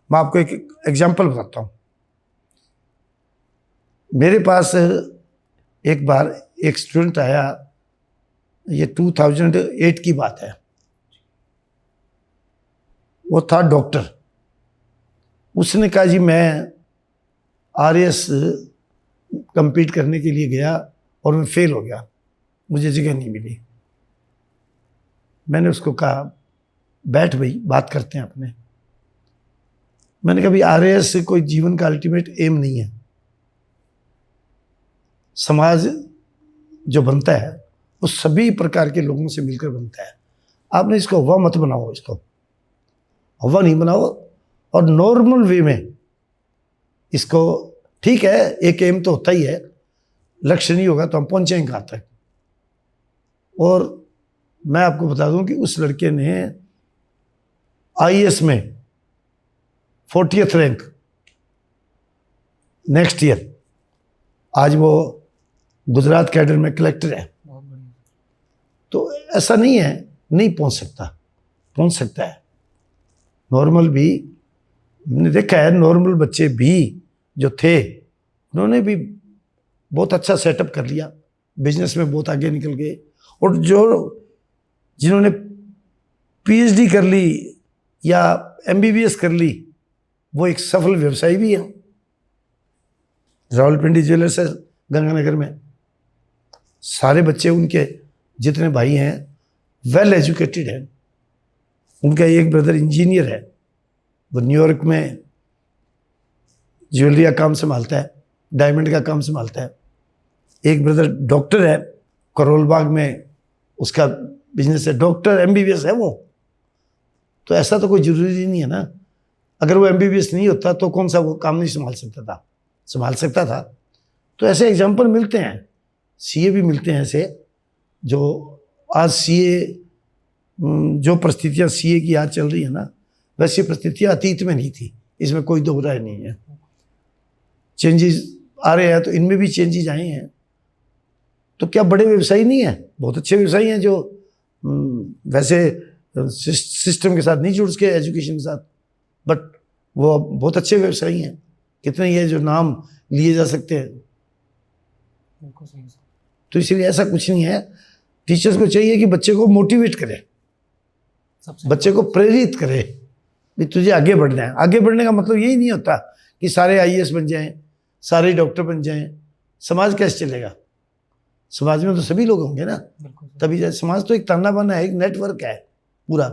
मैं आपको एक एग्जांपल बताता हूँ। मेरे पास एक बार एक स्टूडेंट आया, ये 2008 की बात है, वो था डॉक्टर। उसने कहा जी मैं RAS कम्पीट करने के लिए गया और मैं फेल हो गया, मुझे जगह नहीं मिली। मैंने उसको कहा बैठ भाई बात करते हैं अपने। मैंने कहा भाई RAS कोई जीवन का अल्टीमेट एम नहीं है। समाज जो बनता है वो सभी प्रकार के लोगों से मिलकर बनता है। आपने इसको हवा मत बनाओ, इसको हवा नहीं बनाओ, और नॉर्मल वे में इसको, ठीक है एक एम तो होता ही है, लक्ष्य नहीं होगा तो हम पहुंचेंगे कहाँ तक। और मैं आपको बता दूं कि उस लड़के ने आईएएस में 40th रैंक नेक्स्ट ईयर, आज वो गुजरात कैडर में कलेक्टर है। बहुत बढ़िया। तो ऐसा नहीं है नहीं पहुंच सकता, पहुंच सकता है। नॉर्मल भी मैंने देखा है, नॉर्मल बच्चे भी जो थे उन्होंने भी बहुत अच्छा सेटअप कर लिया, बिजनेस में बहुत आगे निकल गए। और जो जिन्होंने पीएचडी कर ली या एमबीबीएस कर ली, वो एक सफल व्यवसायी भी है। रावलपिंडी ज्वेलर्स है गंगानगर में, सारे बच्चे उनके जितने भाई हैं वेल एजुकेटेड हैं। उनका एक ब्रदर इंजीनियर है, वो न्यूयॉर्क में ज्वेलरी का काम संभालता है, डायमंड का काम संभालता है। एक ब्रदर डॉक्टर है, करोल बाग में उसका बिजनेस है, डॉक्टर एमबीबीएस है वो। तो ऐसा तो कोई ज़रूरी नहीं है ना, अगर वो एमबीबीएस नहीं होता तो कौन सा वो काम नहीं संभाल सकता था, संभाल सकता था। तो ऐसे एग्जाम्पल मिलते हैं, सीए भी मिलते हैं ऐसे, जो आज सीए, जो परिस्थितियाँ सीए की आज चल रही है ना, वैसी परिस्थितियाँ अतीत में नहीं थी, इसमें कोई दो राय नहीं है। चेंजेस आ रहे हैं तो इनमें भी चेंजेस आए हैं। तो क्या बड़े व्यवसायी नहीं है, बहुत अच्छे व्यवसायी हैं जो वैसे सिस्टम के साथ नहीं जुड़ सके, एजुकेशन के साथ, बट वो बहुत अच्छे व्यवसायी हैं। कितने ये जो नाम लिए जा सकते हैं। बिल्कुल सही सर। तो इसलिए ऐसा कुछ नहीं है। टीचर्स को चाहिए कि बच्चे को मोटिवेट करे, सबसे बच्चे को प्रेरित करे कि तुझे आगे बढ़ना है। आगे बढ़ने का मतलब यही नहीं होता कि सारे आईएएस बन जाएं, सारे डॉक्टर बन जाएं। समाज कैसे चलेगा? समाज में तो सभी लोग होंगे ना, बिल्कुल सर। तभी समाज तो एक ताना बाना है, एक नेटवर्क है पूरा।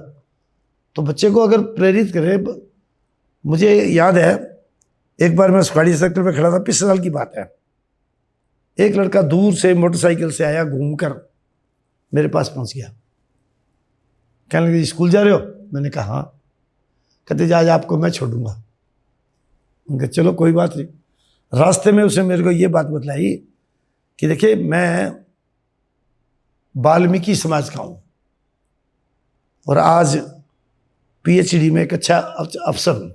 तो बच्चे को अगर प्रेरित करे, मुझे याद है एक बार मैं सुखाड़ी सेक्टर पे खड़ा था, पिछले साल की बात है। एक लड़का दूर से मोटरसाइकिल से आया, घूमकर मेरे पास पहुंच गया, कहने लगे स्कूल जा रहे हो? मैंने कहा हाँ। कहते आज आपको मैं छोड़ूंगा। उनका चलो कोई बात नहीं। रास्ते में उसने मेरे को ये बात बतलाई कि देखिए मैं वाल्मीकि समाज का हूँ और आज पीएचडी में एक अच्छा अफसर हूँ,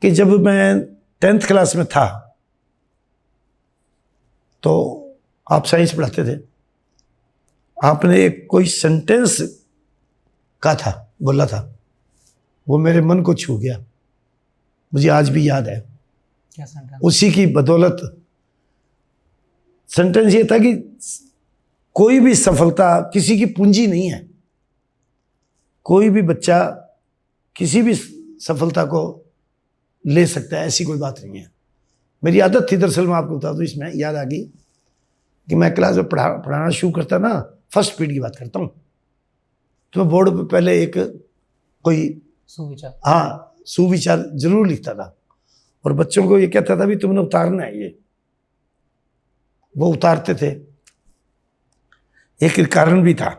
कि जब मैं 10th क्लास में था तो आप साइंस पढ़ाते थे, आपने एक कोई सेंटेंस कहा था, बोला था, वो मेरे मन को छू गया, मुझे आज भी याद है। क्या सेंटेंस? उसी की बदौलत सेंटेंस ये था कि कोई भी सफलता किसी की पूंजी नहीं है। कोई भी बच्चा किसी भी सफलता को ले सकता है, ऐसी कोई बात नहीं है। मेरी आदत थी, दरअसल मैं आपको बता दूं, इसमें याद आ गई कि मैं क्लास में पढ़ाना शुरू करता ना, फर्स्ट पीरियड की बात करता हूँ, तो मैं बोर्ड पे पहले एक कोई सुविचार, हाँ सुविचार जरूर लिखता था और बच्चों को ये कहता था भी तुमने उतारना है ये। वो उतारते थे। एक कारण भी था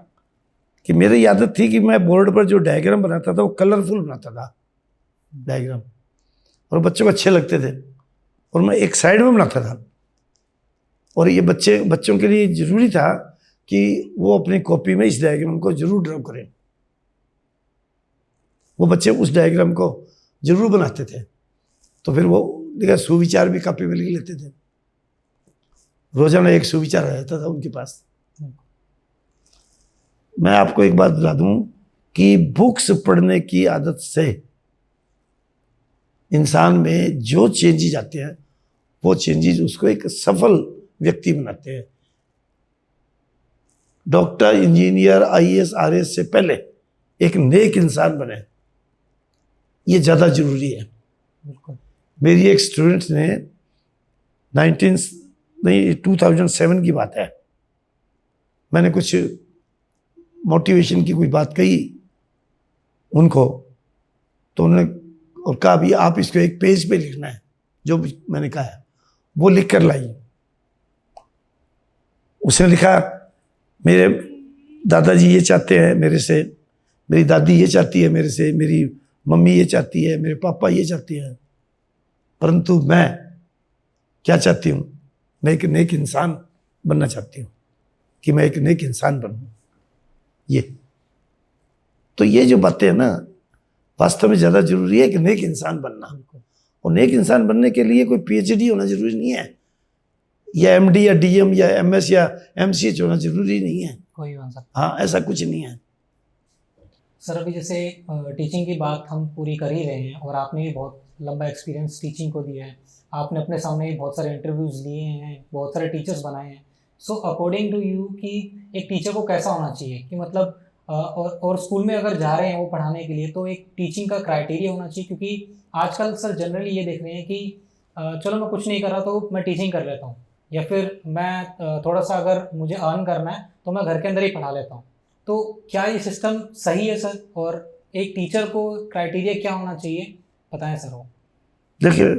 कि मेरी आदत थी कि मैं बोर्ड पर जो डायग्राम बनाता था वो कलरफुल बनाता था डायग्राम, और बच्चों को अच्छे लगते थे, और मैं एक साइड में बनाता था। और ये बच्चों के लिए जरूरी था कि वो अपनी कॉपी में इस डायग्राम को जरूर ड्रॉ करें। वो बच्चे उस डायग्राम को जरूर बनाते थे। तो फिर वो देखा सुविचार भी कॉपी में लिख लेते थे। रोजाना एक सुविचार आ जाता था उनके पास। मैं आपको एक बात बता दूं कि बुक्स पढ़ने की आदत से इंसान में जो चेंजेस आते हैं वो चेंजेस उसको एक सफल व्यक्ति बनाते हैं। डॉक्टर, इंजीनियर, आईएएस, आरएएस से पहले एक नेक इंसान बने, ये ज़्यादा जरूरी है। बिल्कुल। मेरी एक स्टूडेंट ने 2007 की बात है, मैंने कुछ मोटिवेशन की कोई बात कही उनको, तो उन्होंने और कहा भी आप इसको एक पेज पे लिखना है, जो मैंने कहा है वो लिख कर लाई। उसने लिखा मेरे दादाजी ये चाहते हैं मेरे से, मेरी दादी ये चाहती है मेरे से, मेरी मम्मी ये चाहती है, मेरे पापा ये चाहते हैं, परंतु मैं क्या चाहती हूँ? मैं एक नेक इंसान बनना चाहती हूँ, कि मैं एक नेक इंसान बनूँ। ये जो बातें हैं ना, वास्तव में ज़्यादा जरूरी है कि नेक इंसान बनना। और नेक इंसान बनने के लिए कोई पीएचडी होना जरूरी नहीं है, या एमडी या डीएम या एमएस या एमसीएच होना जरूरी नहीं है। कोई बन सकता। हाँ, ऐसा कुछ नहीं है। सर अभी जैसे टीचिंग की बात हम पूरी कर ही रहे हैं और आपने भी बहुत लंबा एक्सपीरियंस टीचिंग को दिया है, आपने अपने सामने बहुत सारे इंटरव्यूज़ लिए हैं, बहुत सारे टीचर्स बनाए हैं। सो अकॉर्डिंग टू यू कि एक टीचर को कैसा होना चाहिए, कि मतलब और स्कूल में अगर जा रहे हैं वो पढ़ाने के लिए, तो एक टीचिंग का क्राइटेरिया होना चाहिए? क्योंकि आजकल सर जनरली ये देख रहे हैं कि चलो मैं कुछ नहीं कर रहा तो मैं टीचिंग कर लेता हूँ, या फिर मैं थोड़ा सा अगर मुझे अर्न करना है तो मैं घर के अंदर ही पढ़ा लेता हूँ। तो क्या ये सिस्टम सही है सर? और एक टीचर को क्राइटेरिया क्या होना चाहिए, बताएं सर। वो देखिए,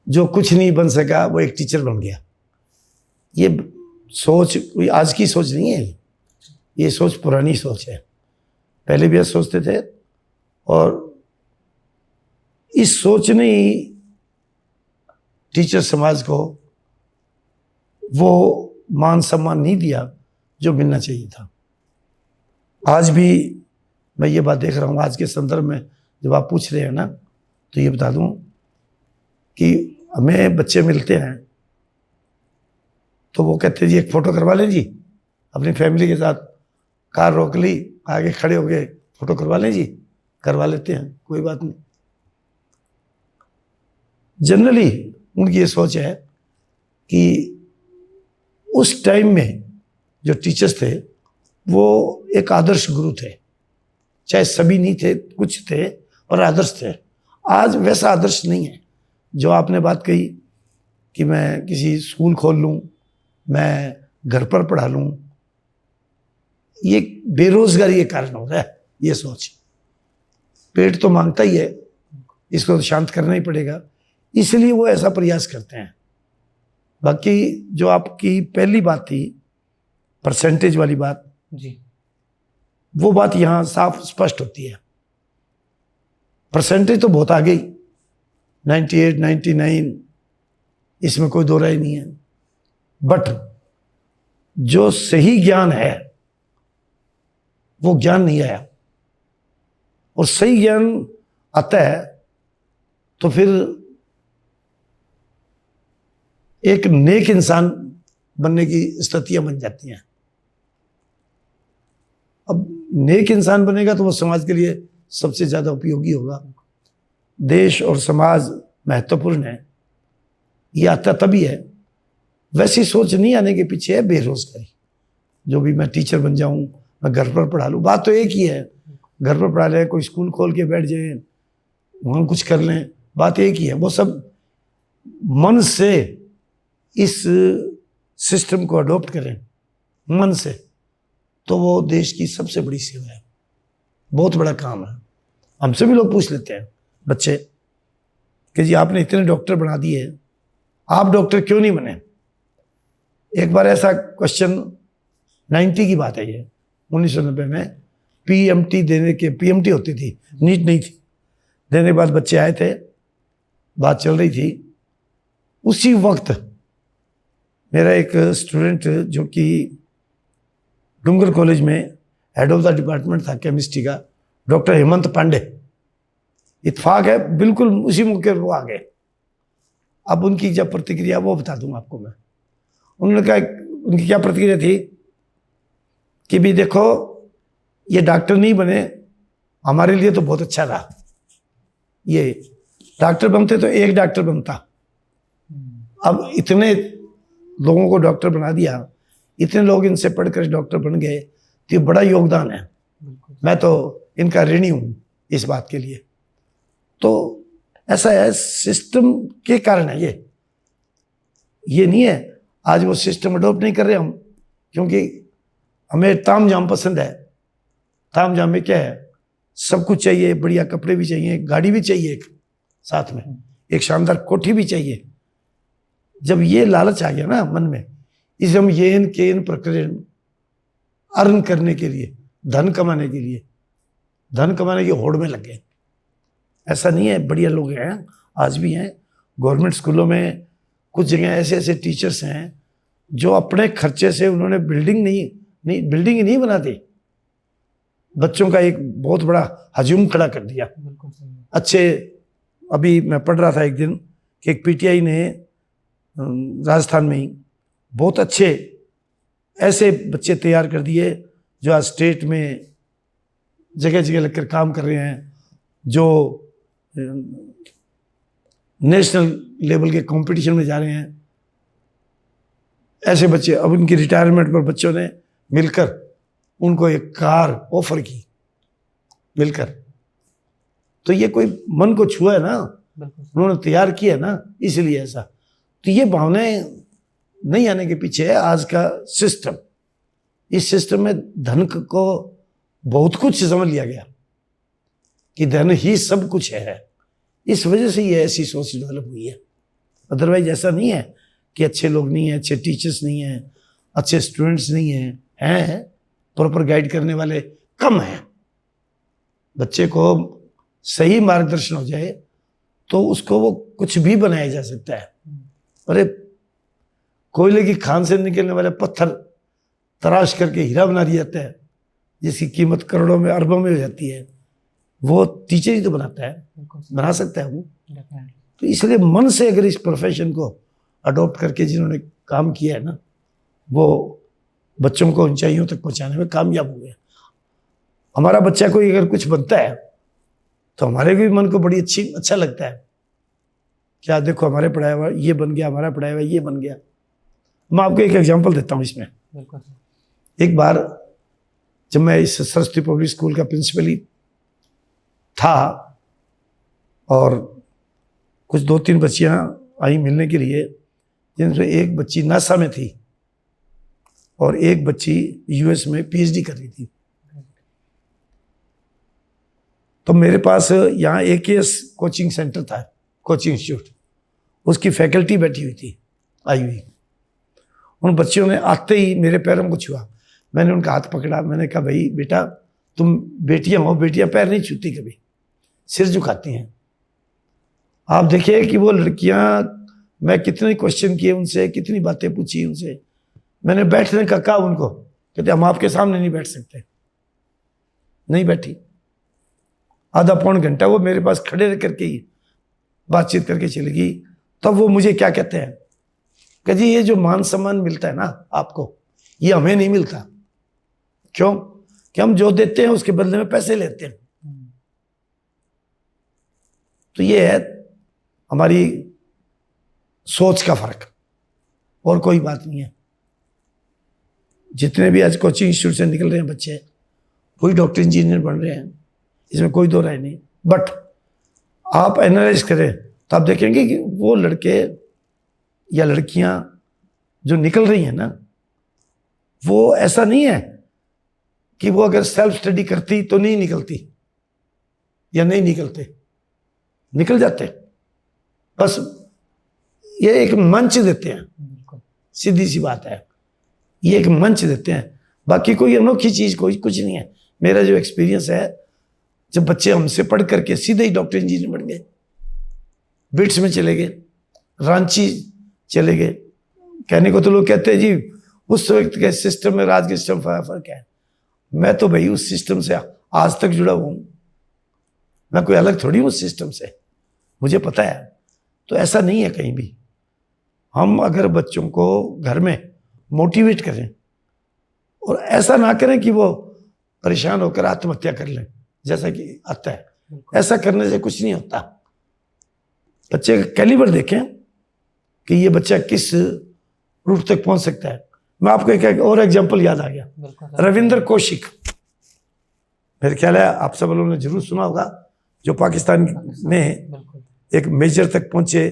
जो कुछ नहीं बन सका वो एक टीचर बन गया, ये सोच कोई आज की सोच नहीं है, ये सोच पुरानी सोच है। पहले भी ऐसे सोचते थे, और इस सोच ने ही टीचर समाज को वो मान सम्मान नहीं दिया जो मिलना चाहिए था। आज भी मैं ये बात देख रहा हूँ, आज के संदर्भ में जब आप पूछ रहे हैं ना, तो ये बता दूं कि हमें बच्चे मिलते हैं तो वो कहते हैं जी एक फ़ोटो करवा लें जी, अपनी फैमिली के साथ कार रोक ली, आगे खड़े हो गए, फ़ोटो करवा लें जी, करवा लेते हैं, कोई बात नहीं। जनरली उनकी ये सोच है कि उस टाइम में जो टीचर्स थे वो एक आदर्श गुरु थे, चाहे सभी नहीं थे, कुछ थे और आदर्श थे। आज वैसा आदर्श नहीं है। जो आपने बात कही कि मैं किसी स्कूल खोल लूँ, मैं घर पर पढ़ा लूँ, ये बेरोजगारी के कारण हो रहा है। ये सोच, पेट तो मांगता ही है, इसको तो शांत करना ही पड़ेगा, इसलिए वो ऐसा प्रयास करते हैं। बाकी जो आपकी पहली बात थी, परसेंटेज वाली बात जी, वो बात यहाँ साफ स्पष्ट होती है। परसेंटेज तो बहुत आ गई, 98, 99, इसमें कोई दो राय नहीं है, बट जो सही ज्ञान है वो ज्ञान नहीं आया। और सही ज्ञान आता है तो फिर एक नेक इंसान बनने की स्थितियां बन जाती हैं। अब नेक इंसान बनेगा तो वो समाज के लिए सबसे ज़्यादा उपयोगी होगा। देश और समाज महत्वपूर्ण है, ये आता तभी है। वैसी सोच नहीं आने के पीछे है बेरोजगारी। जो भी मैं टीचर बन जाऊं, मैं घर पर पढ़ा लूँ, बात तो एक ही है, घर पर पढ़ा लें, कोई स्कूल खोल के बैठ जाए, वहाँ कुछ कर लें, बात एक ही है। वो सब मन से इस सिस्टम को अडॉप्ट करें, मन से, तो वो देश की सबसे बड़ी सेवा है, बहुत बड़ा काम है। हमसे भी लोग पूछ लेते हैं बच्चे कि जी आपने इतने डॉक्टर बना दिए, आप डॉक्टर क्यों नहीं बने? एक बार ऐसा क्वेश्चन 90 की बात है, ये 1990 में पीएमटी देने के, पीएमटी होती थी, नीट नहीं थी, देने के बाद बच्चे आए थे, बात चल रही थी। उसी वक्त मेरा एक स्टूडेंट जो कि डूंगर कॉलेज में हेड ऑफ द डिपार्टमेंट था केमिस्ट्री का, डॉक्टर हेमंत पांडे, इत्फाक है बिल्कुल उसी मौके पर वो आ गए। अब उनकी जब प्रतिक्रिया वो बता दूंगा आपको मैं। उन्होंने कहा, उनकी क्या प्रतिक्रिया थी कि भी देखो ये डॉक्टर नहीं बने, हमारे लिए तो बहुत अच्छा रहा, ये डॉक्टर बनते तो एक डॉक्टर बनता, अब इतने लोगों को डॉक्टर बना दिया, इतने लोग इनसे पढ़कर डॉक्टर बन गए, तो ये बड़ा योगदान है। मैं तो इनका ऋणी हूँ इस बात के लिए। तो ऐसा है, सिस्टम के कारण है ये नहीं है आज वो सिस्टम अडॉप्ट नहीं कर रहे हम, क्योंकि हमें ताम झाम पसंद है। ताम झाम में क्या है, सब कुछ चाहिए, बढ़िया कपड़े भी चाहिए, गाड़ी भी चाहिए, एक साथ में एक शानदार कोठी भी चाहिए। जब ये लालच आ गया ना मन में, इसे हम येन केन प्रकरण अर्न करने के लिए, धन कमाने के लिए, धन कमाने की होड़ में लग गए। ऐसा नहीं है, बढ़िया लोग हैं, आज भी हैं। गवर्नमेंट स्कूलों में कुछ जगह ऐसे ऐसे टीचर्स हैं जो अपने खर्चे से उन्होंने बिल्डिंग बिल्डिंग ही नहीं बनाते, बच्चों का एक बहुत बड़ा हजूम खड़ा कर दिया। बिल्कुल सही है। अच्छे, अभी मैं पढ़ रहा था एक दिन कि एक पीटीआई ने राजस्थान में ही बहुत अच्छे ऐसे बच्चे तैयार कर दिए जो आज स्टेट में जगह जगह लगकर काम कर रहे हैं, जो नेशनल लेवल के कंपटीशन में जा रहे हैं। ऐसे बच्चे, अब उनकी रिटायरमेंट पर बच्चों ने मिलकर उनको एक कार ऑफर की मिलकर। तो ये कोई मन को छुआ है ना, बिल्कुल उन्होंने तैयार किया ना, इसलिए ऐसा। तो ये भावनाएं नहीं आने के पीछे है आज का सिस्टम। इस सिस्टम में धन को बहुत कुछ समझ लिया गया कि धन ही सब कुछ है। इस वजह से ये ऐसी सोच डेवलप हुई है। अदरवाइज ऐसा नहीं है कि अच्छे लोग नहीं हैं, अच्छे टीचर्स नहीं हैं, अच्छे स्टूडेंट्स नहीं हैं, हैं प्रॉपर गाइड करने वाले कम हैं। बच्चे को सही मार्गदर्शन हो जाए तो उसको वो कुछ भी बनाया जा सकता है। अरे कोयले की खान से निकलने वाले पत्थर तराश करके हीरा बना दिया जाता है, जिसकी कीमत करोड़ों में अरबों में हो जाती है। वो टीचर ही तो बनाता है, बना सकता है वो। तो इसलिए मन से अगर इस प्रोफेशन को अडॉप्ट करके जिन्होंने काम किया है ना, वो बच्चों को ऊंचाइयों तक पहुंचाने में कामयाब हो गया। हमारा बच्चा कोई अगर कुछ बनता है तो हमारे भी मन को बड़ी अच्छा लगता है। क्या देखो हमारे पढ़ाया हुआ ये बन गया, हमारा पढ़ाया हुआ ये बन गया। मैं आपको एक एग्जांपल देता हूँ इसमें। एक बार जब मैं इस सरस्वती पब्लिक स्कूल का प्रिंसिपल ही था और कुछ 2-3 बच्चियां आई मिलने के लिए, जिनमें एक बच्ची नासा में थी और एक बच्ची यूएस में पीएचडी कर रही थी। तो मेरे पास यहाँ AKS कोचिंग सेंटर था, कोचिंग इंस्टीट्यूट, उसकी फैकल्टी बैठी हुई थी आई हुई। उन बच्चियों ने आते ही मेरे पैरों को छुआ। मैंने उनका हाथ पकड़ा, मैंने कहा भाई बेटा तुम बेटियां हो, बेटियां पैर नहीं छूती कभी, सिर झुकाती हैं। आप देखिए कि वो लड़कियां, मैं कितने क्वेश्चन किए उनसे, कितनी बातें पूछी उनसे। मैंने बैठने का कहा उनको, कहते हम आपके सामने नहीं बैठ सकते। नहीं बैठी। आधा पौन घंटा वो मेरे पास खड़े रह करके ही बातचीत करके चली गई। तब वो मुझे क्या कहते हैं कि जी ये जो मान सम्मान मिलता है ना आपको, ये हमें नहीं मिलता। क्यों? कि हम जो देते हैं उसके बदले में पैसे लेते हैं। तो ये है हमारी सोच का फर्क, और कोई बात नहीं है। जितने भी आज कोचिंग इंस्टीट्यूट से निकल रहे हैं बच्चे, कोई डॉक्टर इंजीनियर बन रहे हैं, इसमें कोई दो राय नहीं। बट आप एनालाइज करें तो आप देखेंगे कि वो लड़के या लड़कियां जो निकल रही हैं ना, वो ऐसा नहीं है कि वो अगर सेल्फ स्टडी करती तो नहीं निकलती या नहीं निकलते, निकल जाते। बस ये एक मंच देते हैं, सीधी सी बात है, ये एक मंच देते हैं। बाकी कोई अनोखी चीज कोई कुछ नहीं है। मेरा जो एक्सपीरियंस है, जब बच्चे हमसे पढ़ करके सीधे ही डॉक्टर इंजीनियर बन गए, बिट्स में चले गए, रांची चले गए। कहने को तो लोग कहते हैं जी उस वक्त के सिस्टम में आज के सिस्टम फर्क है। मैं तो भाई उस सिस्टम से आज तक जुड़ा हुआ हूँ, मैं कोई अलग थोड़ी हूँ उस सिस्टम से, मुझे पता है। तो ऐसा नहीं है कहीं भी। हम अगर बच्चों को घर में मोटिवेट करें और ऐसा ना करें कि वो परेशान होकर आत्महत्या कर लें, जैसा कि आता है, ऐसा करने से कुछ नहीं होता। बच्चे का कैलिबर देखें कि ये बच्चा किस रूट तक पहुंच सकता है। मैं आपको एक और एग्जांपल याद आ गया, रविंद्र कौशिक। मेरे ख्याल है आप सब लोगों ने जरूर सुना होगा, जो पाकिस्तान में एक मेजर तक पहुंचे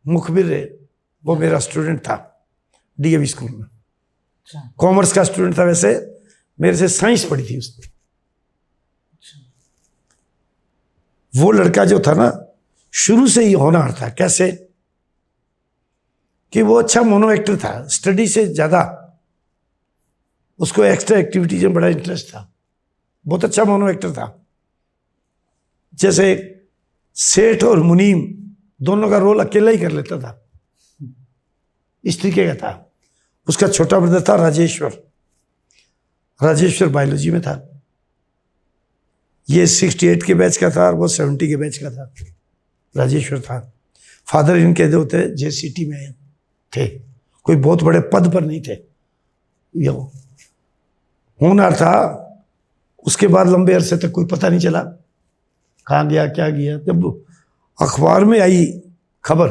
मुखबिर है। वो मेरा स्टूडेंट था DAV स्कूल में, कॉमर्स का स्टूडेंट था। वैसे मेरे से साइंस पढ़ी थी उसने। वो लड़का जो था ना, शुरू से ही होनहार था। कैसे? कि वो अच्छा मोनो एक्टर था, स्टडी से ज्यादा उसको एक्स्ट्रा एक्टिविटीज में बड़ा इंटरेस्ट था, बहुत अच्छा मोनो एक्टर था। जैसे सेठ और मुनीम दोनों का रोल अकेला ही कर लेता था, इस तरीके का था। उसका छोटा ब्रदर था राजेश्वर, राजेश्वर बायोलॉजी में था। ये 68 के बैच का था और वो 70 के बैच का था, राजेश्वर था। फादर इनके जो थे JCT में थे, कोई बहुत बड़े पद पर नहीं थे। ये होनहार था। उसके बाद लंबे अरसे तक कोई पता नहीं चला कहाँ गया क्या गया। जब अखबार में आई खबर,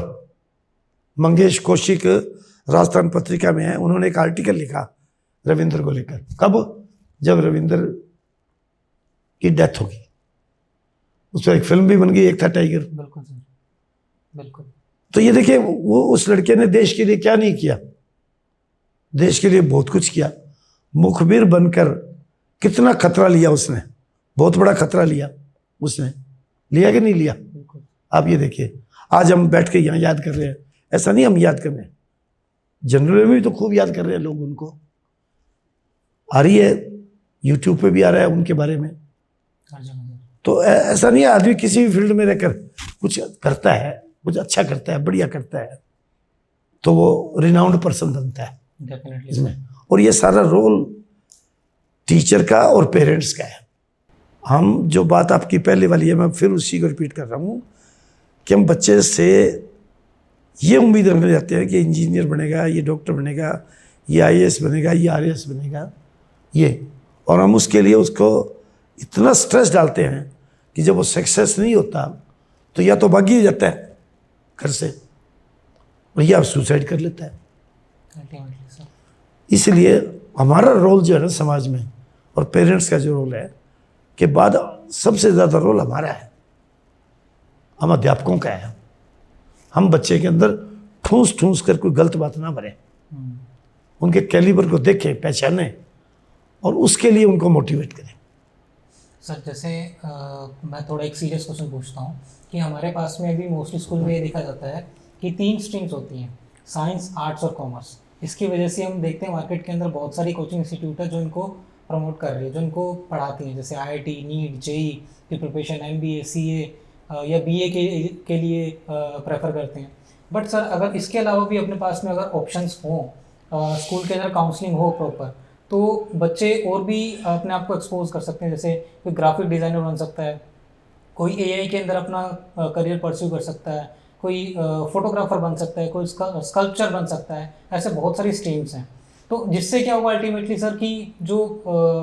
मंगेश कौशिक राजस्थान पत्रिका में है, उन्होंने एक आर्टिकल लिखा रविंद्र को लेकर। कब? जब रविंद्र की डेथ होगी। उस पर एक फिल्म भी बन गई, एक था टाइगर। बिल्कुल सर, बिल्कुल। तो ये देखिए, वो उस लड़के ने देश के लिए क्या नहीं किया, देश के लिए बहुत कुछ किया। मुखबिर बनकर कितना खतरा लिया उसने, बहुत बड़ा खतरा लिया उसने, लिया कि नहीं लिया? आप ये देखिए, आज हम बैठ के यहाँ याद कर रहे हैं, ऐसा नहीं हम याद कर रहे हैं, जनरल में भी तो खूब याद कर रहे हैं लोग उनको। आ रही है यूट्यूब पे भी आ रहा है उनके बारे में। तो ऐसा नहीं है, आदमी किसी भी फील्ड में रहकर कुछ करता है, कुछ अच्छा करता है, बढ़िया करता है, तो वो रिनाउंड पर्सन बनता है इसमें। और ये सारा रोल टीचर का और पेरेंट्स का है। हम जो बात आपकी पहले वाली है, मैं फिर उसी को रिपीट कर रहा हूँ कि हम बच्चे से ये उम्मीद रखने जाते हैं कि इंजीनियर बनेगा, ये डॉक्टर बनेगा, ये IAS बनेगा, ये RAS बनेगा, ये, और हम उसके लिए उसको इतना स्ट्रेस डालते हैं कि जब वो सक्सेस नहीं होता तो या तो भागी हो जाता है घर से, और या सुसाइड कर लेता है। इसलिए हमारा रोल जो है ना समाज में, और पेरेंट्स का जो रोल है, के बाद सबसे ज़्यादा रोल हमारा है, हम अध्यापकों का है। हम बच्चे के अंदर ठूस ठूस कर कोई गलत बात ना भरें, उनके कैलिबर को देखें, पहचानें, और उसके लिए उनको मोटिवेट करें। सर जैसे मैं थोड़ा एक सीरियस क्वेश्चन पूछता हूँ कि हमारे पास में अभी मोस्टली स्कूल में ये देखा जाता है कि 3 स्ट्रीम्स होती हैं, साइंस, आर्ट्स और कॉमर्स। इसकी वजह से हम देखते हैं मार्केट के अंदर बहुत सारी कोचिंग इंस्टीट्यूट है जो इनको प्रमोट कर रही है, जो इनको पढ़ाती हैं, जैसे IIT, NEET, JEE की प्रिपरेशन, MBA, CA या BA के लिए प्रेफर करते हैं। बट सर अगर इसके अलावा भी अपने पास में अगर ऑप्शंस हों, स्कूल के अंदर काउंसलिंग हो प्रॉपर, तो बच्चे और भी अपने आप को एक्सपोज कर सकते हैं। जैसे कोई ग्राफिक डिज़ाइनर बन सकता है, कोई AI के अंदर अपना करियर परस्यू कर सकता है, कोई फोटोग्राफर बन सकता है, कोई स्कल्पचर बन सकता है। ऐसे बहुत सारी स्ट्रीम्स हैं। तो जिससे क्या होगा अल्टीमेटली सर कि जो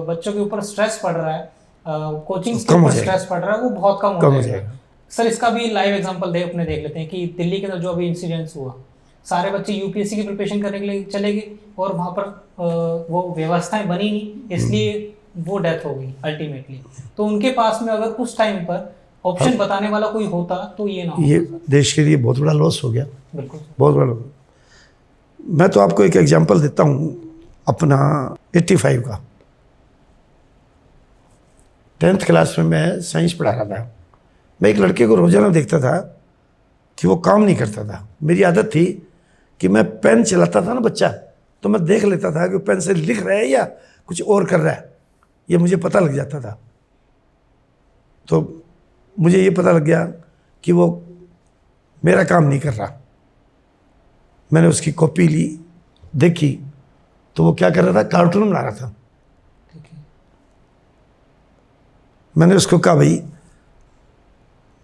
बच्चों के ऊपर स्ट्रेस पड़ रहा है, कोचिंग के ऊपर स्ट्रेस पड़ रहा है, वो बहुत कम हो जाएगा। सर इसका भी लाइव एग्जांपल अपने देख लेते हैं कि दिल्ली के अंदर जो अभी इंसिडेंट्स हुआ, सारे बच्चे UPSC की प्रिपरेशन करने के लिए चले गए और वहाँ पर वो व्यवस्थाएं बनी नहीं, इसलिए वो डेथ हो गई अल्टीमेटली। तो उनके पास में अगर उस टाइम पर ऑप्शन बताने वाला कोई होता तो ये ना होता। ये देश के लिए बहुत बड़ा लॉस हो गया, बिल्कुल बहुत बड़ा लॉस। मैं तो आपको एक एग्जांपल देता हूँ अपना 85 का। 10th क्लास में मैं साइंस पढ़ा रहा था। मैं एक लड़के को रोजाना देखता था कि वो काम नहीं करता था। मेरी आदत थी कि मैं पेन चलाता था ना बच्चा, तो मैं देख लेता था कि पेन से लिख रहा है या कुछ और कर रहा है, ये मुझे पता लग जाता था। तो मुझे ये पता लग गया कि वो मेरा काम नहीं कर रहा। मैंने उसकी कॉपी ली, देखी, तो वो क्या कर रहा था, कार्टून बना रहा था। मैंने उसको कहा, भाई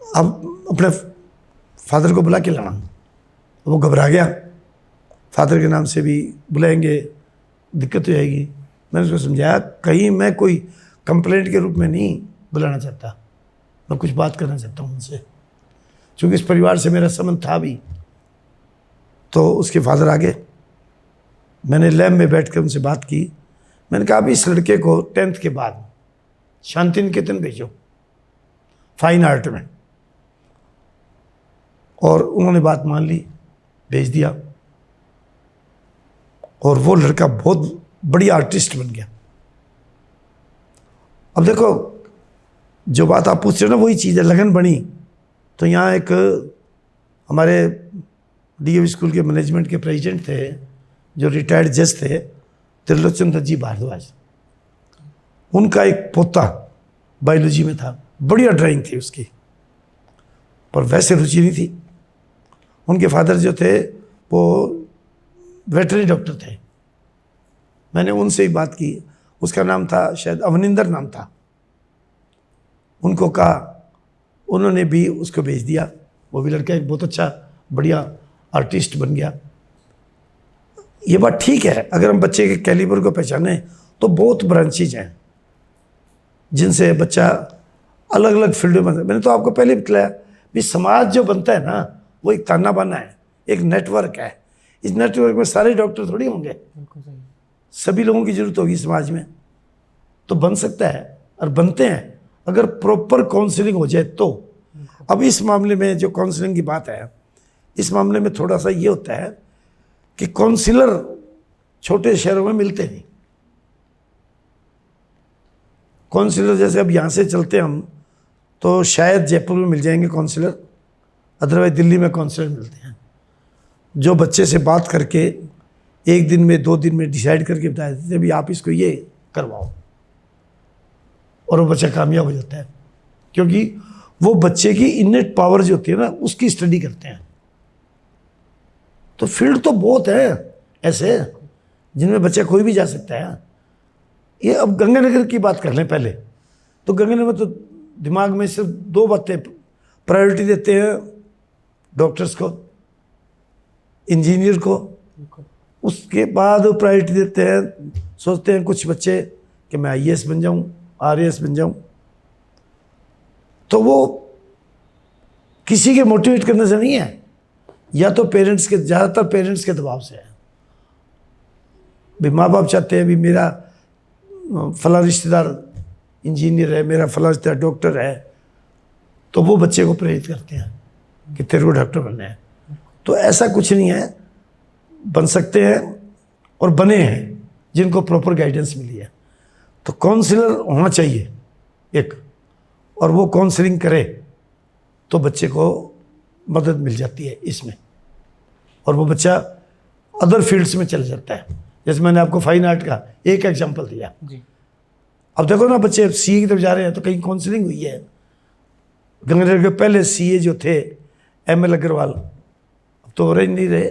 अब अपने फादर को बुला के लाना। वो घबरा गया, फादर के नाम से भी बुलाएंगे दिक्कत हो जाएगी। मैंने उसको समझाया, कहीं मैं कोई कंप्लेंट के रूप में नहीं बुलाना चाहता, मैं कुछ बात करना चाहता हूँ उनसे, क्योंकि इस परिवार से मेरा संबंध था भी। तो उसके फादर आ गए, मैंने लैब में बैठ कर उनसे बात की। मैंने कहा, अभी इस लड़के को 10th के बाद शांति निकेतन भेजो, फाइन आर्ट में। और उन्होंने बात मान ली, भेज दिया, और वो लड़का बहुत बड़ी आर्टिस्ट बन गया। अब देखो, जो बात आप पूछ रहे हो ना, वही चीज़ है, लगन बनी। तो यहाँ एक हमारे DAV स्कूल के मैनेजमेंट के प्रेसिडेंट थे, जो रिटायर्ड जज थे, त्रिलोचन दत्त जी भारद्वाज, उनका एक पोता बायोलॉजी में था, बढ़िया ड्राइंग थी उसकी, पर वैसे रुचि नहीं थी। उनके फादर जो थे वो वेटरनरी डॉक्टर थे। मैंने उनसे ही बात की, उसका नाम था शायद अवनिंदर नाम था। उनको कहा, उन्होंने भी उसको भेज दिया। वो भी लड़का एक बहुत अच्छा बढ़िया आर्टिस्ट बन गया। ये बात ठीक है, अगर हम बच्चे के कैलिबर को पहचाने तो बहुत ब्रांचेज हैं जिनसे बच्चा अलग अलग फील्ड में। मैंने तो आपको पहले बताया भी समाज जो बनता है ना वो एक ताना बाना है, एक नेटवर्क है। इस नेटवर्क में सारे डॉक्टर थोड़ी होंगे, बिल्कुल सही। सभी लोगों की जरूरत होगी समाज में, तो बन सकता है और बनते हैं अगर प्रॉपर काउंसलिंग हो जाए तो। अब इस मामले में जो काउंसलिंग की बात है, इस मामले में थोड़ा सा ये होता है कि काउंसलर छोटे शहरों में मिलते नहीं। काउंसलर जैसे अब यहाँ से चलते हम तो शायद जयपुर में मिल जाएंगे काउंसलर, अदरवाइज दिल्ली में काउंसलर मिलते हैं जो बच्चे से बात करके 1 दिन में 2 दिन में डिसाइड करके बता देते थे भी आप इसको ये करवाओ, और वो बच्चा कामयाब हो जाता है। क्योंकि वो बच्चे की इनेट पावर जो होती है ना उसकी स्टडी करते हैं। तो फील्ड तो बहुत है ऐसे जिनमें बच्चा कोई भी जा सकता है। ये अब गंगानगर की बात कर लें पहले, तो गंगानगर में तो दिमाग में सिर्फ 2 बातें प्रायोरिटी देते हैं, डॉक्टर्स को, इंजीनियर को, उसके बाद प्रायोरिटी देते हैं, सोचते हैं कुछ बच्चे कि मैं IAS बन जाऊं, RAS बन जाऊं। तो वो किसी के मोटिवेट करने से नहीं है, या तो पेरेंट्स के, ज़्यादातर पेरेंट्स के दबाव से है। भी माँ बाप चाहते हैं भी मेरा फला रिश्तेदार इंजीनियर है, मेरा फला रिश्तेदार डॉक्टर है, तो वो बच्चे को प्रेरित करते हैं कि तेरे को डॉक्टर बनना है। तो ऐसा कुछ नहीं है, बन सकते हैं और बने हैं जिनको प्रॉपर गाइडेंस मिली है। तो काउंसलर होना चाहिए एक, और वो काउंसलिंग करे तो बच्चे को मदद मिल जाती है इसमें, और वो बच्चा अदर फील्ड्स में चल जाता है। जैसे मैंने आपको फाइन आर्ट का एक एग्जांपल दिया जी। अब देखो ना, बच्चे CA की तरफ जा रहे हैं तो कहीं काउंसलिंग हुई है। गंगानगर के पहले CA जो थे ML अग्रवाल, अब तो रह नहीं रहे,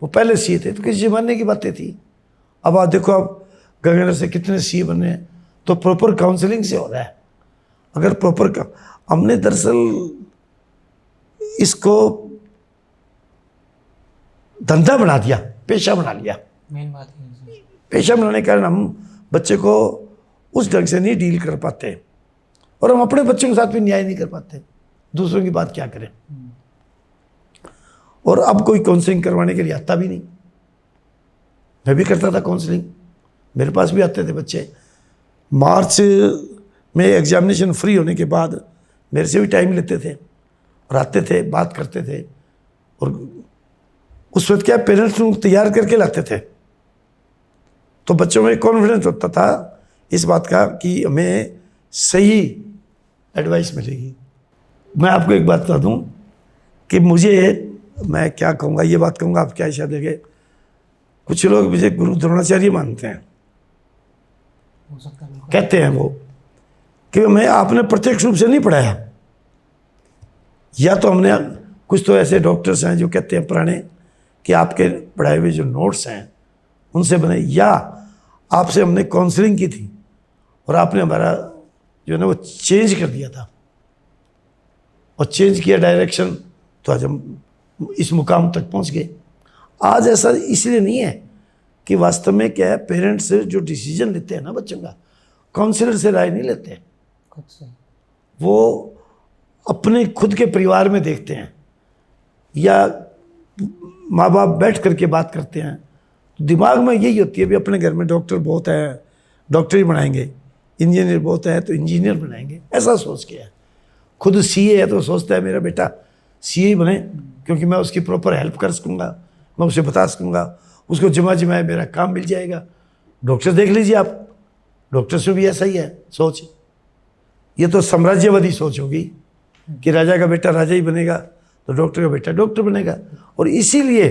वो पहले CA थे, तो किस जमाने की बातें थी। अब आप देखो, अब गंगानगर से कितने CA बने हैं, तो प्रॉपर काउंसलिंग से हो रहा है। अगर प्रॉपर हमने दरअसल इसको धंधा बना दिया, पेशा बना लिया। मेन बात है जी। पेशा बनाने के कारण हम बच्चे को उस ढंग से नहीं डील कर पाते, और हम अपने बच्चों के साथ भी न्याय नहीं कर पाते, दूसरों की बात क्या करें। और अब कोई काउंसलिंग करवाने के लिए आता भी नहीं। मैं भी करता था काउंसलिंग, मेरे पास भी आते थे बच्चे। मार्च में एग्जामिनेशन फ्री होने के बाद मेरे से भी टाइम लेते थे और आते थे, बात करते थे। और उस वक्त क्या, पेरेंट्स लोग तैयार करके लाते थे, तो बच्चों में कॉन्फिडेंस होता था इस बात का कि हमें सही एडवाइस मिलेगी। मैं आपको एक बात बता दूं कि मैं क्या कहूँगा, ये बात कहूँगा, आप क्या इशारा देंगे। कुछ लोग मुझे गुरु द्रोणाचार्य मानते हैं, हो सकता है। कहते हैं वो कि हमें आपने प्रत्यक्ष रूप से नहीं पढ़ाया, या तो हमने, कुछ तो ऐसे डॉक्टर्स हैं जो कहते हैं पुराने कि आपके पढ़ाए हुए जो नोट्स हैं उनसे बने, या आपसे हमने काउंसलिंग की थी और आपने हमारा जो है ना वो चेंज कर दिया था, और चेंज किया डायरेक्शन, तो आज हम इस मुकाम तक पहुंच गए। आज ऐसा इसलिए नहीं है कि वास्तव में क्या है, पेरेंट्स जो डिसीजन लेते हैं ना बच्चों का, काउंसलर से राय नहीं लेते, खुद से। वो अपने खुद के परिवार में देखते हैं, या माँ बाप बैठ करके बात करते हैं। तो दिमाग में यही होती है भी अपने घर में डॉक्टर बहुत है, डॉक्टर ही बनाएंगे, इंजीनियर बहुत है तो इंजीनियर बनाएंगे, ऐसा सोच के है। खुद CA है तो सोचता है मेरा बेटा CA ही बने, क्योंकि मैं उसकी प्रॉपर हेल्प कर सकूँगा, मैं उसे बता सकूँगा, उसको जमा जमाए मेरा काम मिल जाएगा। डॉक्टर देख लीजिए आप, डॉक्टर से भी ऐसा ही है सोच। ये तो साम्राज्यवादी सोच होगी कि राजा का बेटा राजा ही बनेगा तो डॉक्टर का बेटा डॉक्टर बनेगा। और इसीलिए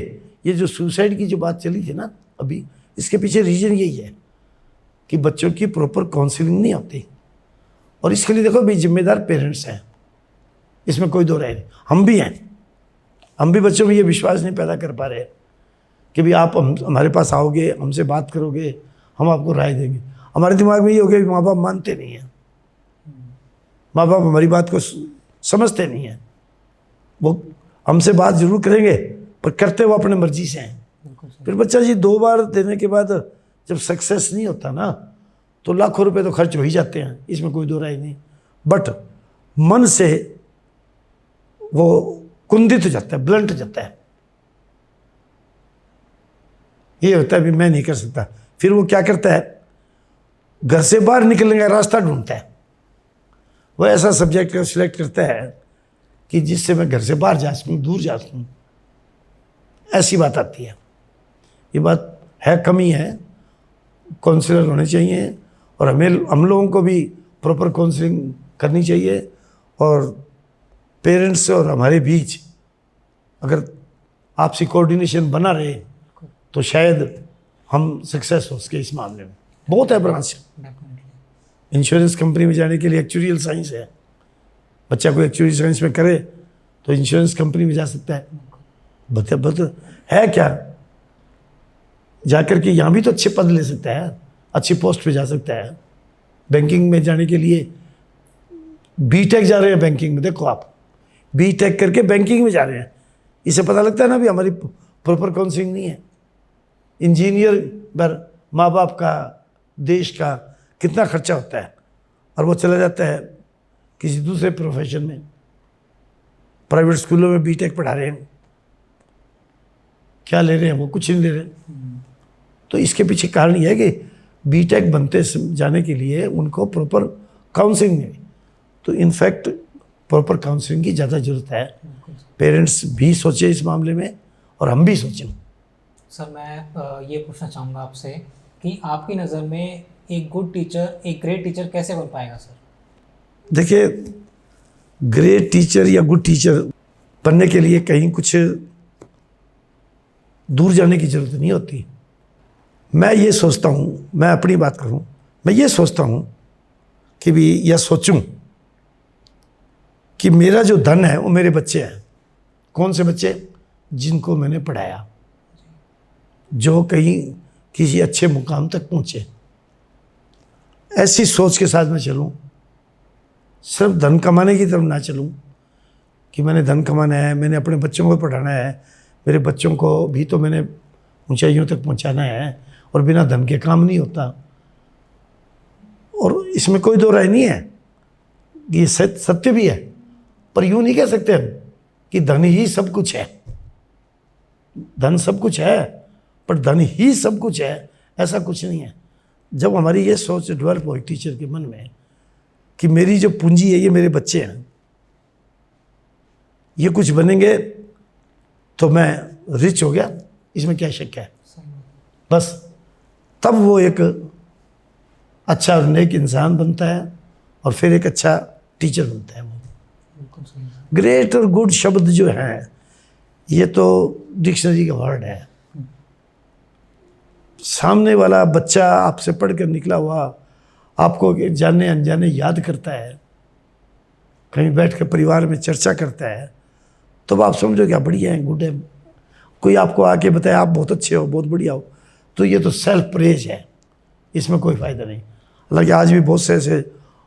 ये जो सुसाइड की जो बात चली थी ना अभी, इसके पीछे रीज़न यही है कि बच्चों की प्रॉपर काउंसलिंग नहीं होती, और इसके लिए देखो भी जिम्मेदार पेरेंट्स हैं, इसमें कोई दो राय नहीं। हम भी हैं, हम भी बच्चों में ये विश्वास नहीं पैदा कर पा रहे कि भी आप हमारे पास आओगे, हमसे बात करोगे, हम आपको राय देंगे। हमारे दिमाग में ये हो गया कि माँ बाप मानते नहीं हैं, माँ बाप हमारी बात को समझते नहीं हैं। वो हमसे बात जरूर करेंगे पर करते वो अपने मर्जी से हैं। फिर बच्चा जी 2 बार देने के बाद जब सक्सेस नहीं होता ना, तो लाखों रुपए तो खर्च हो ही जाते हैं, इसमें कोई दो राय नहीं। बट मन से वो कुंदित हो जाता है, ब्लंट हो जाता है, ये होता है भी मैं नहीं कर सकता। फिर वो क्या करता है, घर से बाहर निकलने का रास्ता ढूंढता है। वो ऐसा सब्जेक्ट सिलेक्ट करता है कि जिससे मैं घर से बाहर जा सकूँ, दूर जा सकूँ, ऐसी बात आती है। ये बात है, कमी है, काउंसलर होने चाहिए, और हम लोगों को भी प्रॉपर काउंसलिंग करनी चाहिए। और पेरेंट्स और हमारे बीच अगर आपसी कोऑर्डिनेशन बना रहे तो शायद हम सक्सेस हो सके इस मामले में। बहुत है ब्रांच। इंश्योरेंस कंपनी में जाने के लिए एक्चुरियल साइंस है, बच्चा को एक्चुरियल साइंस में करे तो इंश्योरेंस कंपनी में जा सकता है। बत है क्या, जाकर के यहाँ भी तो अच्छे पद ले सकता है, अच्छी पोस्ट पे जा सकता है। बैंकिंग में जाने के लिए बीटेक जा रहे हैं बैंकिंग में, देखो आप बीटेक करके बैंकिंग में जा रहे हैं, इससे पता लगता है ना भी हमारी प्रॉपर काउंसलिंग नहीं है। इंजीनियर पर माँ बाप का, देश का कितना खर्चा होता है, और वो चला जाता है किसी दूसरे प्रोफेशन में। प्राइवेट स्कूलों में बीटेक पढ़ा रहे हैं, क्या ले रहे हैं वो, कुछ नहीं ले रहे। तो इसके पीछे कारण ये है कि बीटेक बनते जाने के लिए उनको प्रॉपर काउंसलिंग नहीं। तो इनफैक्ट प्रॉपर काउंसलिंग की ज़्यादा ज़रूरत है। पेरेंट्स भी सोचे इस मामले में और हम भी सोचें। सर मैं ये पूछना चाहूँगा आपसे कि आपकी नज़र में एक गुड टीचर, एक ग्रेट टीचर कैसे बन पाएगा सर? देखिए, ग्रेट टीचर या गुड टीचर बनने के लिए कहीं कुछ दूर जाने की ज़रूरत नहीं होती। मैं ये सोचता हूँ, मैं अपनी बात करूँ, मैं ये सोचता हूँ कि भी या सोचूं कि मेरा जो धन है वो मेरे बच्चे हैं। कौन से बच्चे? जिनको मैंने पढ़ाया, जो कहीं किसी अच्छे मुकाम तक पहुँचे। ऐसी सोच के साथ मैं चलूँ, सिर्फ धन कमाने की तरफ ना चलूँ कि मैंने धन कमाना है, मैंने अपने बच्चों को पढ़ाना है, मेरे बच्चों को भी तो मैंने ऊंचाइयों तक पहुंचाना है, और बिना धन के काम नहीं होता। और इसमें कोई दो राय नहीं है, ये सत्य भी है। पर यूँ नहीं कह सकते हम कि धन ही सब कुछ है। धन सब कुछ है पर धन ही सब कुछ है, ऐसा कुछ नहीं है। जब हमारी ये सोच डेवलप हो टीचर के मन में कि मेरी जो पूंजी है ये मेरे बच्चे हैं, ये कुछ बनेंगे तो मैं रिच हो गया, इसमें क्या शक है। बस तब वो एक अच्छा और नेक इंसान बनता है और फिर एक अच्छा टीचर बनता है। वो ग्रेट और गुड शब्द जो हैं ये तो डिक्शनरी का वर्ड है। सामने वाला बच्चा आपसे पढ़ कर निकला हुआ आपको जाने अनजाने याद करता है, कहीं बैठ कर परिवार में चर्चा करता है, तो आप समझो क्या बढ़िया है, गुड है। कोई आपको आके बताए आप बहुत अच्छे हो, बहुत बढ़िया हो, तो ये तो सेल्फ प्रेज है, इसमें कोई फ़ायदा नहीं। हालांकि आज भी बहुत से ऐसे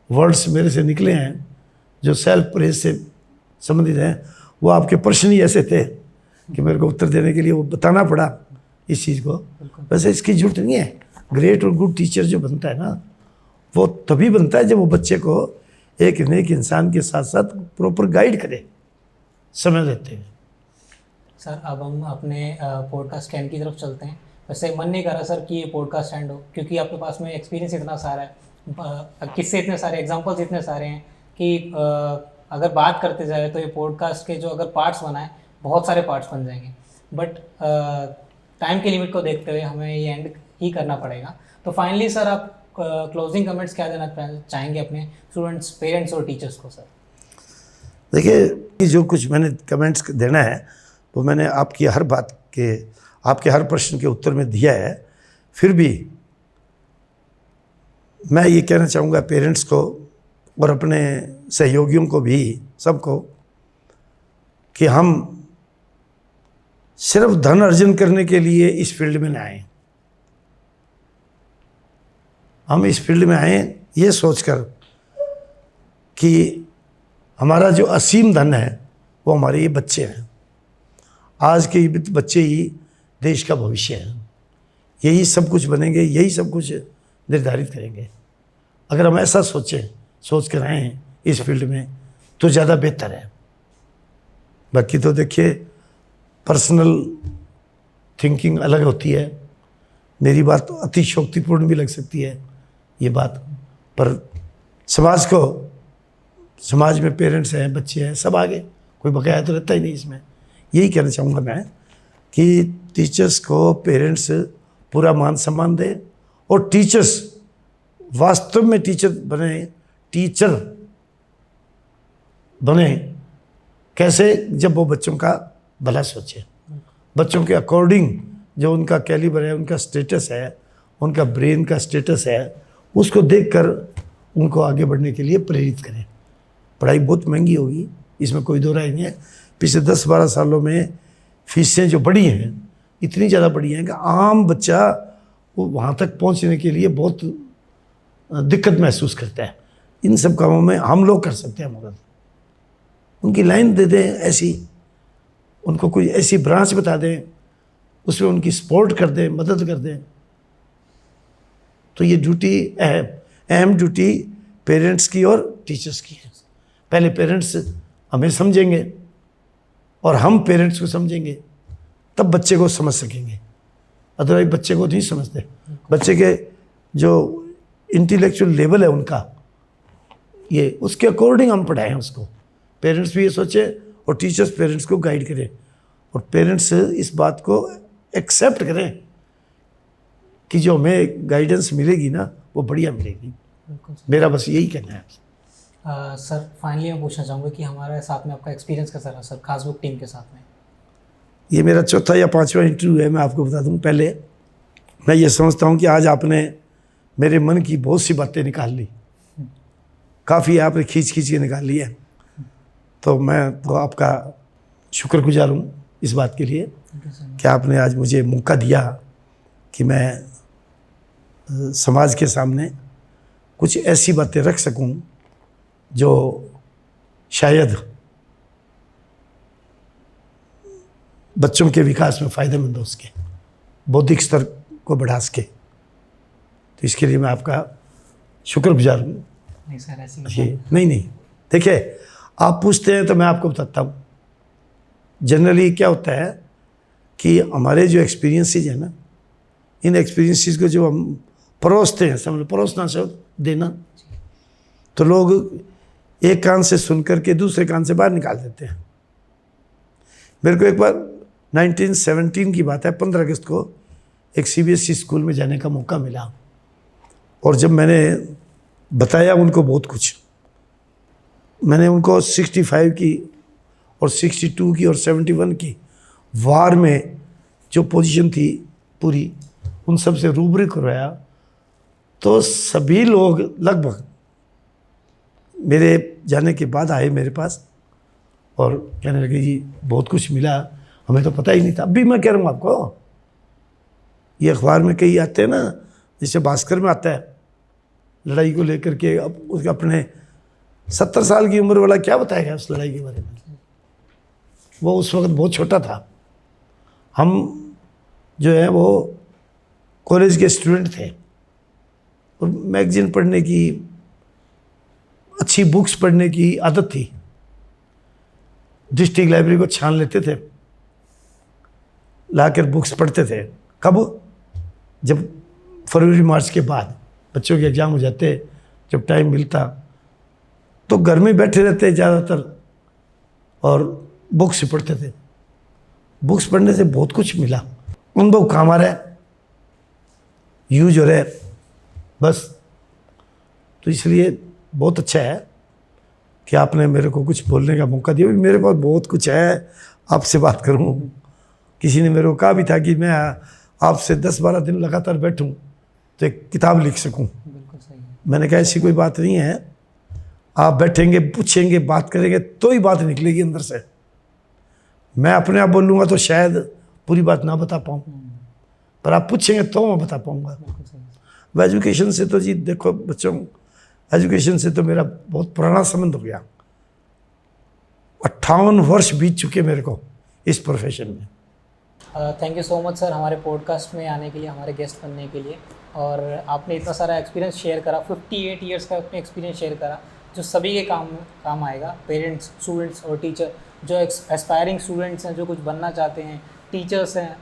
वर्ड्स मेरे से निकले हैं जो सेल्फ प्रेज से संबंधित हैं। वो आपके प्रश्न ही ऐसे थे कि मेरे को उत्तर देने के लिए वो बताना पड़ा इस चीज़ को। वैसे इसकी जरूरत नहीं है। ग्रेट और गुड टीचर जो बनता है ना, वो तभी बनता है जब वो बच्चे को एक नेक इंसान के साथ साथ प्रॉपर गाइड करे, समय देते हैं। सर अब हम अपने पॉडकास्ट एंड की तरफ चलते हैं। वैसे मन नहीं कर रहा सर कि ये पॉडकास्ट एंड हो, क्योंकि आपके पास में एक्सपीरियंस इतना सारा है, किससे इतने सारे एग्जांपल्स इतने सारे हैं कि अगर बात करते जाए तो ये पॉडकास्ट के जो अगर पार्ट्स बनाए बहुत सारे पार्ट्स बन जाएंगे। बट टाइम की लिमिट को देखते हुए हमें ये एंड ही करना पड़ेगा। तो फाइनली सर आप क्लोजिंग कमेंट्स क्या देना चाहेंगे अपने स्टूडेंट्स, पेरेंट्स और टीचर्स को? सर देखिए, जो कुछ मैंने कमेंट्स देना है वो मैंने आपकी हर बात के, आपके हर प्रश्न के उत्तर में दिया है। फिर भी मैं ये कहना चाहूँगा पेरेंट्स को और अपने सहयोगियों को भी, सबको, कि हम सिर्फ धन अर्जन करने के लिए इस फील्ड में ना आए। हम इस फील्ड में आए ये सोचकर कि हमारा जो असीम धन है वो हमारे ये बच्चे हैं। आज के ये बच्चे ही देश का भविष्य है। यही सब कुछ बनेंगे, यही सब कुछ निर्धारित करेंगे। अगर हम ऐसा सोच कर आए हैं इस फील्ड में तो ज़्यादा बेहतर है। बाकी तो देखिए, पर्सनल थिंकिंग अलग होती है। मेरी बात अतिशयोक्तिपूर्ण भी लग सकती है ये बात, पर समाज में पेरेंट्स हैं, बच्चे हैं, सब आगे, कोई बकाया तो रहता ही नहीं इसमें। यही कहना चाहूँगा मैं कि टीचर्स को पेरेंट्स पूरा मान सम्मान दें और टीचर्स वास्तव में टीचर बने कैसे, जब वो बच्चों का भला सोचे, बच्चों के अकॉर्डिंग जो उनका कैलिबर है, उनका स्टेटस है, उनका ब्रेन का स्टेटस है, उसको देखकर उनको आगे बढ़ने के लिए प्रेरित करें। पढ़ाई बहुत महंगी होगी, इसमें कोई दो राय नहीं है। पिछले 10-12 सालों में फीसें जो बढ़ी हैं, इतनी ज़्यादा बढ़ी हैं कि आम बच्चा वो वहाँ तक पहुँचने के लिए बहुत दिक्कत महसूस करता है। इन सब कामों में हम लोग कर सकते हैं मदद। उनकी लाइन दे दें ऐसी, उनको कोई ऐसी ब्रांच बता दें, उसमें उनकी सपोर्ट कर दें, मदद कर दें। तो ये ड्यूटी अहम ड्यूटी पेरेंट्स की और टीचर्स की है। पहले पेरेंट्स हमें समझेंगे और हम पेरेंट्स को समझेंगे, तब बच्चे को समझ सकेंगे। अदरवाइज बच्चे को नहीं समझते। बच्चे के जो इंटेलेक्चुअल लेवल है उनका, ये उसके अकॉर्डिंग हम पढ़ाएं उसको। पेरेंट्स भी ये सोचे और टीचर्स पेरेंट्स को गाइड करें, और पेरेंट्स इस बात को एक्सेप्ट करें कि जो हमें गाइडेंस मिलेगी ना वो बढ़िया मिलेगी। मेरा बस यही कहना है आपसे। सर फाइनली मैं पूछना चाहूँगा कि हमारे साथ में आपका एक्सपीरियंस कैसा रहा सर, खासबुक टीम के साथ में? ये मेरा 4था या 5वां इंटरव्यू है। मैं आपको बता दूं, पहले मैं ये समझता हूँ कि आज आपने मेरे मन की बहुत सी बातें निकाल ली, काफ़ी आपने खींच के निकाल ली है। तो मैं तो आपका शुक्रगुजार हूँ इस बात के लिए कि आपने आज मुझे मौका दिया कि मैं समाज के सामने कुछ ऐसी बातें रख सकूं जो शायद बच्चों के विकास में फ़ायदेमंद हो सके, बौद्धिक स्तर को बढ़ा सके। तो इसके लिए मैं आपका शुक्रगुजार हूँ। नहीं सर, ऐसी जी नहीं, देखिए आप पूछते हैं तो मैं आपको बताता हूँ। जनरली क्या होता है कि हमारे जो एक्सपीरियंसेस है ना, इन एक्सपीरियंसेस को जो हम परोसते हैं, समझ लो परोसना शब्द देना, तो लोग एक कान से सुन करके दूसरे कान से बाहर निकाल देते हैं। मेरे को एक बार 1917 की बात है, 15 अगस्त को एक CBSE स्कूल में जाने का मौका मिला, और जब मैंने बताया उनको बहुत कुछ, मैंने उनको 65 की और 62 की और 71 की वार में जो पोजीशन थी पूरी, उन सब से रूबरू करवाया, तो सभी लोग लगभग मेरे जाने के बाद आए मेरे पास और कहने लगे जी बहुत कुछ मिला, हमें तो पता ही नहीं था। अभी मैं कह रहा हूँ आपको, ये अखबार में कई आते हैं ना, जैसे भास्कर में आता है लड़ाई को लेकर के, अब उसके अपने 70 साल की उम्र वाला क्या बताएगा उस लड़ाई के बारे में। वो उस वक्त बहुत छोटा था। हम जो है वो कॉलेज के स्टूडेंट थे और मैगजीन पढ़ने की, अच्छी बुक्स पढ़ने की आदत थी। डिस्ट्रिक्ट लाइब्रेरी को छान लेते थे, लाकर बुक्स पढ़ते थे। कब? जब फरवरी मार्च के बाद बच्चों के एग्ज़ाम हो जाते, जब टाइम मिलता तो घर में बैठे रहते ज़्यादातर और बुक्स पढ़ते थे। बुक्स पढ़ने से बहुत कुछ मिला, अनुभव काम आ रहा है, यूज हो रहा है बस। तो इसलिए बहुत अच्छा है कि आपने मेरे को कुछ बोलने का मौका दिया। मेरे पास बहुत कुछ है, आपसे बात करूं। किसी ने मेरे को कहा भी था कि मैं आपसे 10-12 दिन लगातार बैठूं तो एक किताब लिख सकूं। बिल्कुल सही है। मैंने कहा ऐसी कोई बात नहीं है, आप बैठेंगे, पूछेंगे, बात करेंगे तो ही बात निकलेगी अंदर से। मैं अपने आप बोलूँगा तो शायद पूरी बात ना बता पाऊँ, पर आप पूछेंगे तो मैं बता पाऊँगा। बिल्कुल सही है। वो एजुकेशन से तो जी देखो बच्चों, एजुकेशन से तो मेरा बहुत पुराना संबंध हो गया। 58 वर्ष बीत चुके मेरे को इस प्रोफेशन में। Thank you so much sir हमारे पॉडकास्ट में आने के लिए, हमारे गेस्ट बनने के लिए, और आपने इतना सारा एक्सपीरियंस शेयर करा, 58 ईयर्स का अपने एक्सपीरियंस शेयर करा जो सभी के काम आएगा। पेरेंट्स, स्टूडेंट्स और टीचर, जो एस्पायरिंग स्टूडेंट्स हैं, जो कुछ बनना चाहते हैं, टीचर्स हैं,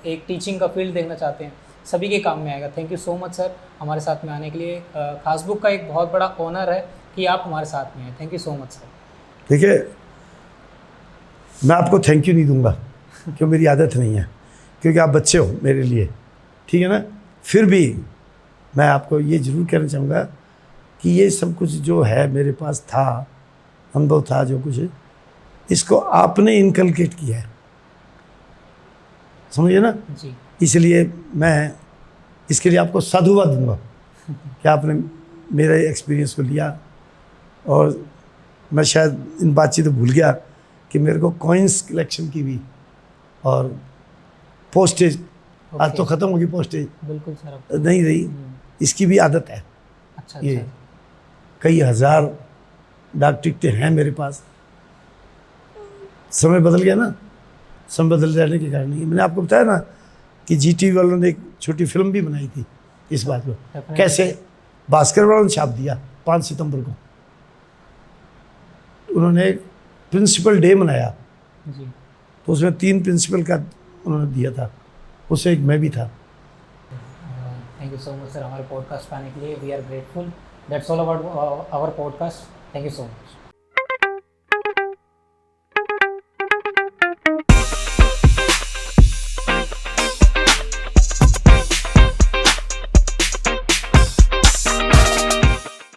एक टीचिंग का फील्ड देखना चाहते हैं, सभी के काम में आएगा। Thank you so much sir हमारे साथ में आने के लिए। खासबुक का एक बहुत बड़ा ऑनर है कि आप हमारे साथ में हैं। Thank you so much sir. ठीक है, मैं आपको थैंक यू नहीं दूंगा क्योंकि मेरी आदत नहीं है, क्योंकि आप बच्चे हो मेरे लिए, ठीक है ना। फिर भी मैं आपको ये ज़रूर कहना चाहूँगा कि ये सब कुछ जो है मेरे पास था, अनुभव था, जो कुछ इसको आपने इनकलकेट किया है, समझिए ना। जी। इसलिए मैं इसके लिए आपको साधुवाद दूंगा कि आपने मेरे एक्सपीरियंस को लिया। और मैं शायद इन बातचीत भूल गया कि मेरे को कॉइन्स कलेक्शन की भी और पोस्टेज, आज तो ख़त्म होगी पोस्टेज, बिल्कुल सर। अब नहीं रही, इसकी भी आदत है। अच्छा ये अच्छा। कई हज़ार डाक टिकटें हैं मेरे पास। समय बदल गया ना, समय बदल जाने के कारण ही मैंने आपको बताया ना कि GTV वालों ने एक छोटी फिल्म भी बनाई थी इस बात को, Definitely. कैसे भास्कर वालों ने छाप दिया 5 सितंबर को। उन्होंने एक प्रिंसिपल डे मनाया, जी। तो उसमें 3 प्रिंसिपल का उन्होंने दिया था, उससे एक मैं भी था। Thank you so much sir हमारे पॉडकास्ट पे आने के लिए। We are grateful. That's all about our podcast. Thank you so much.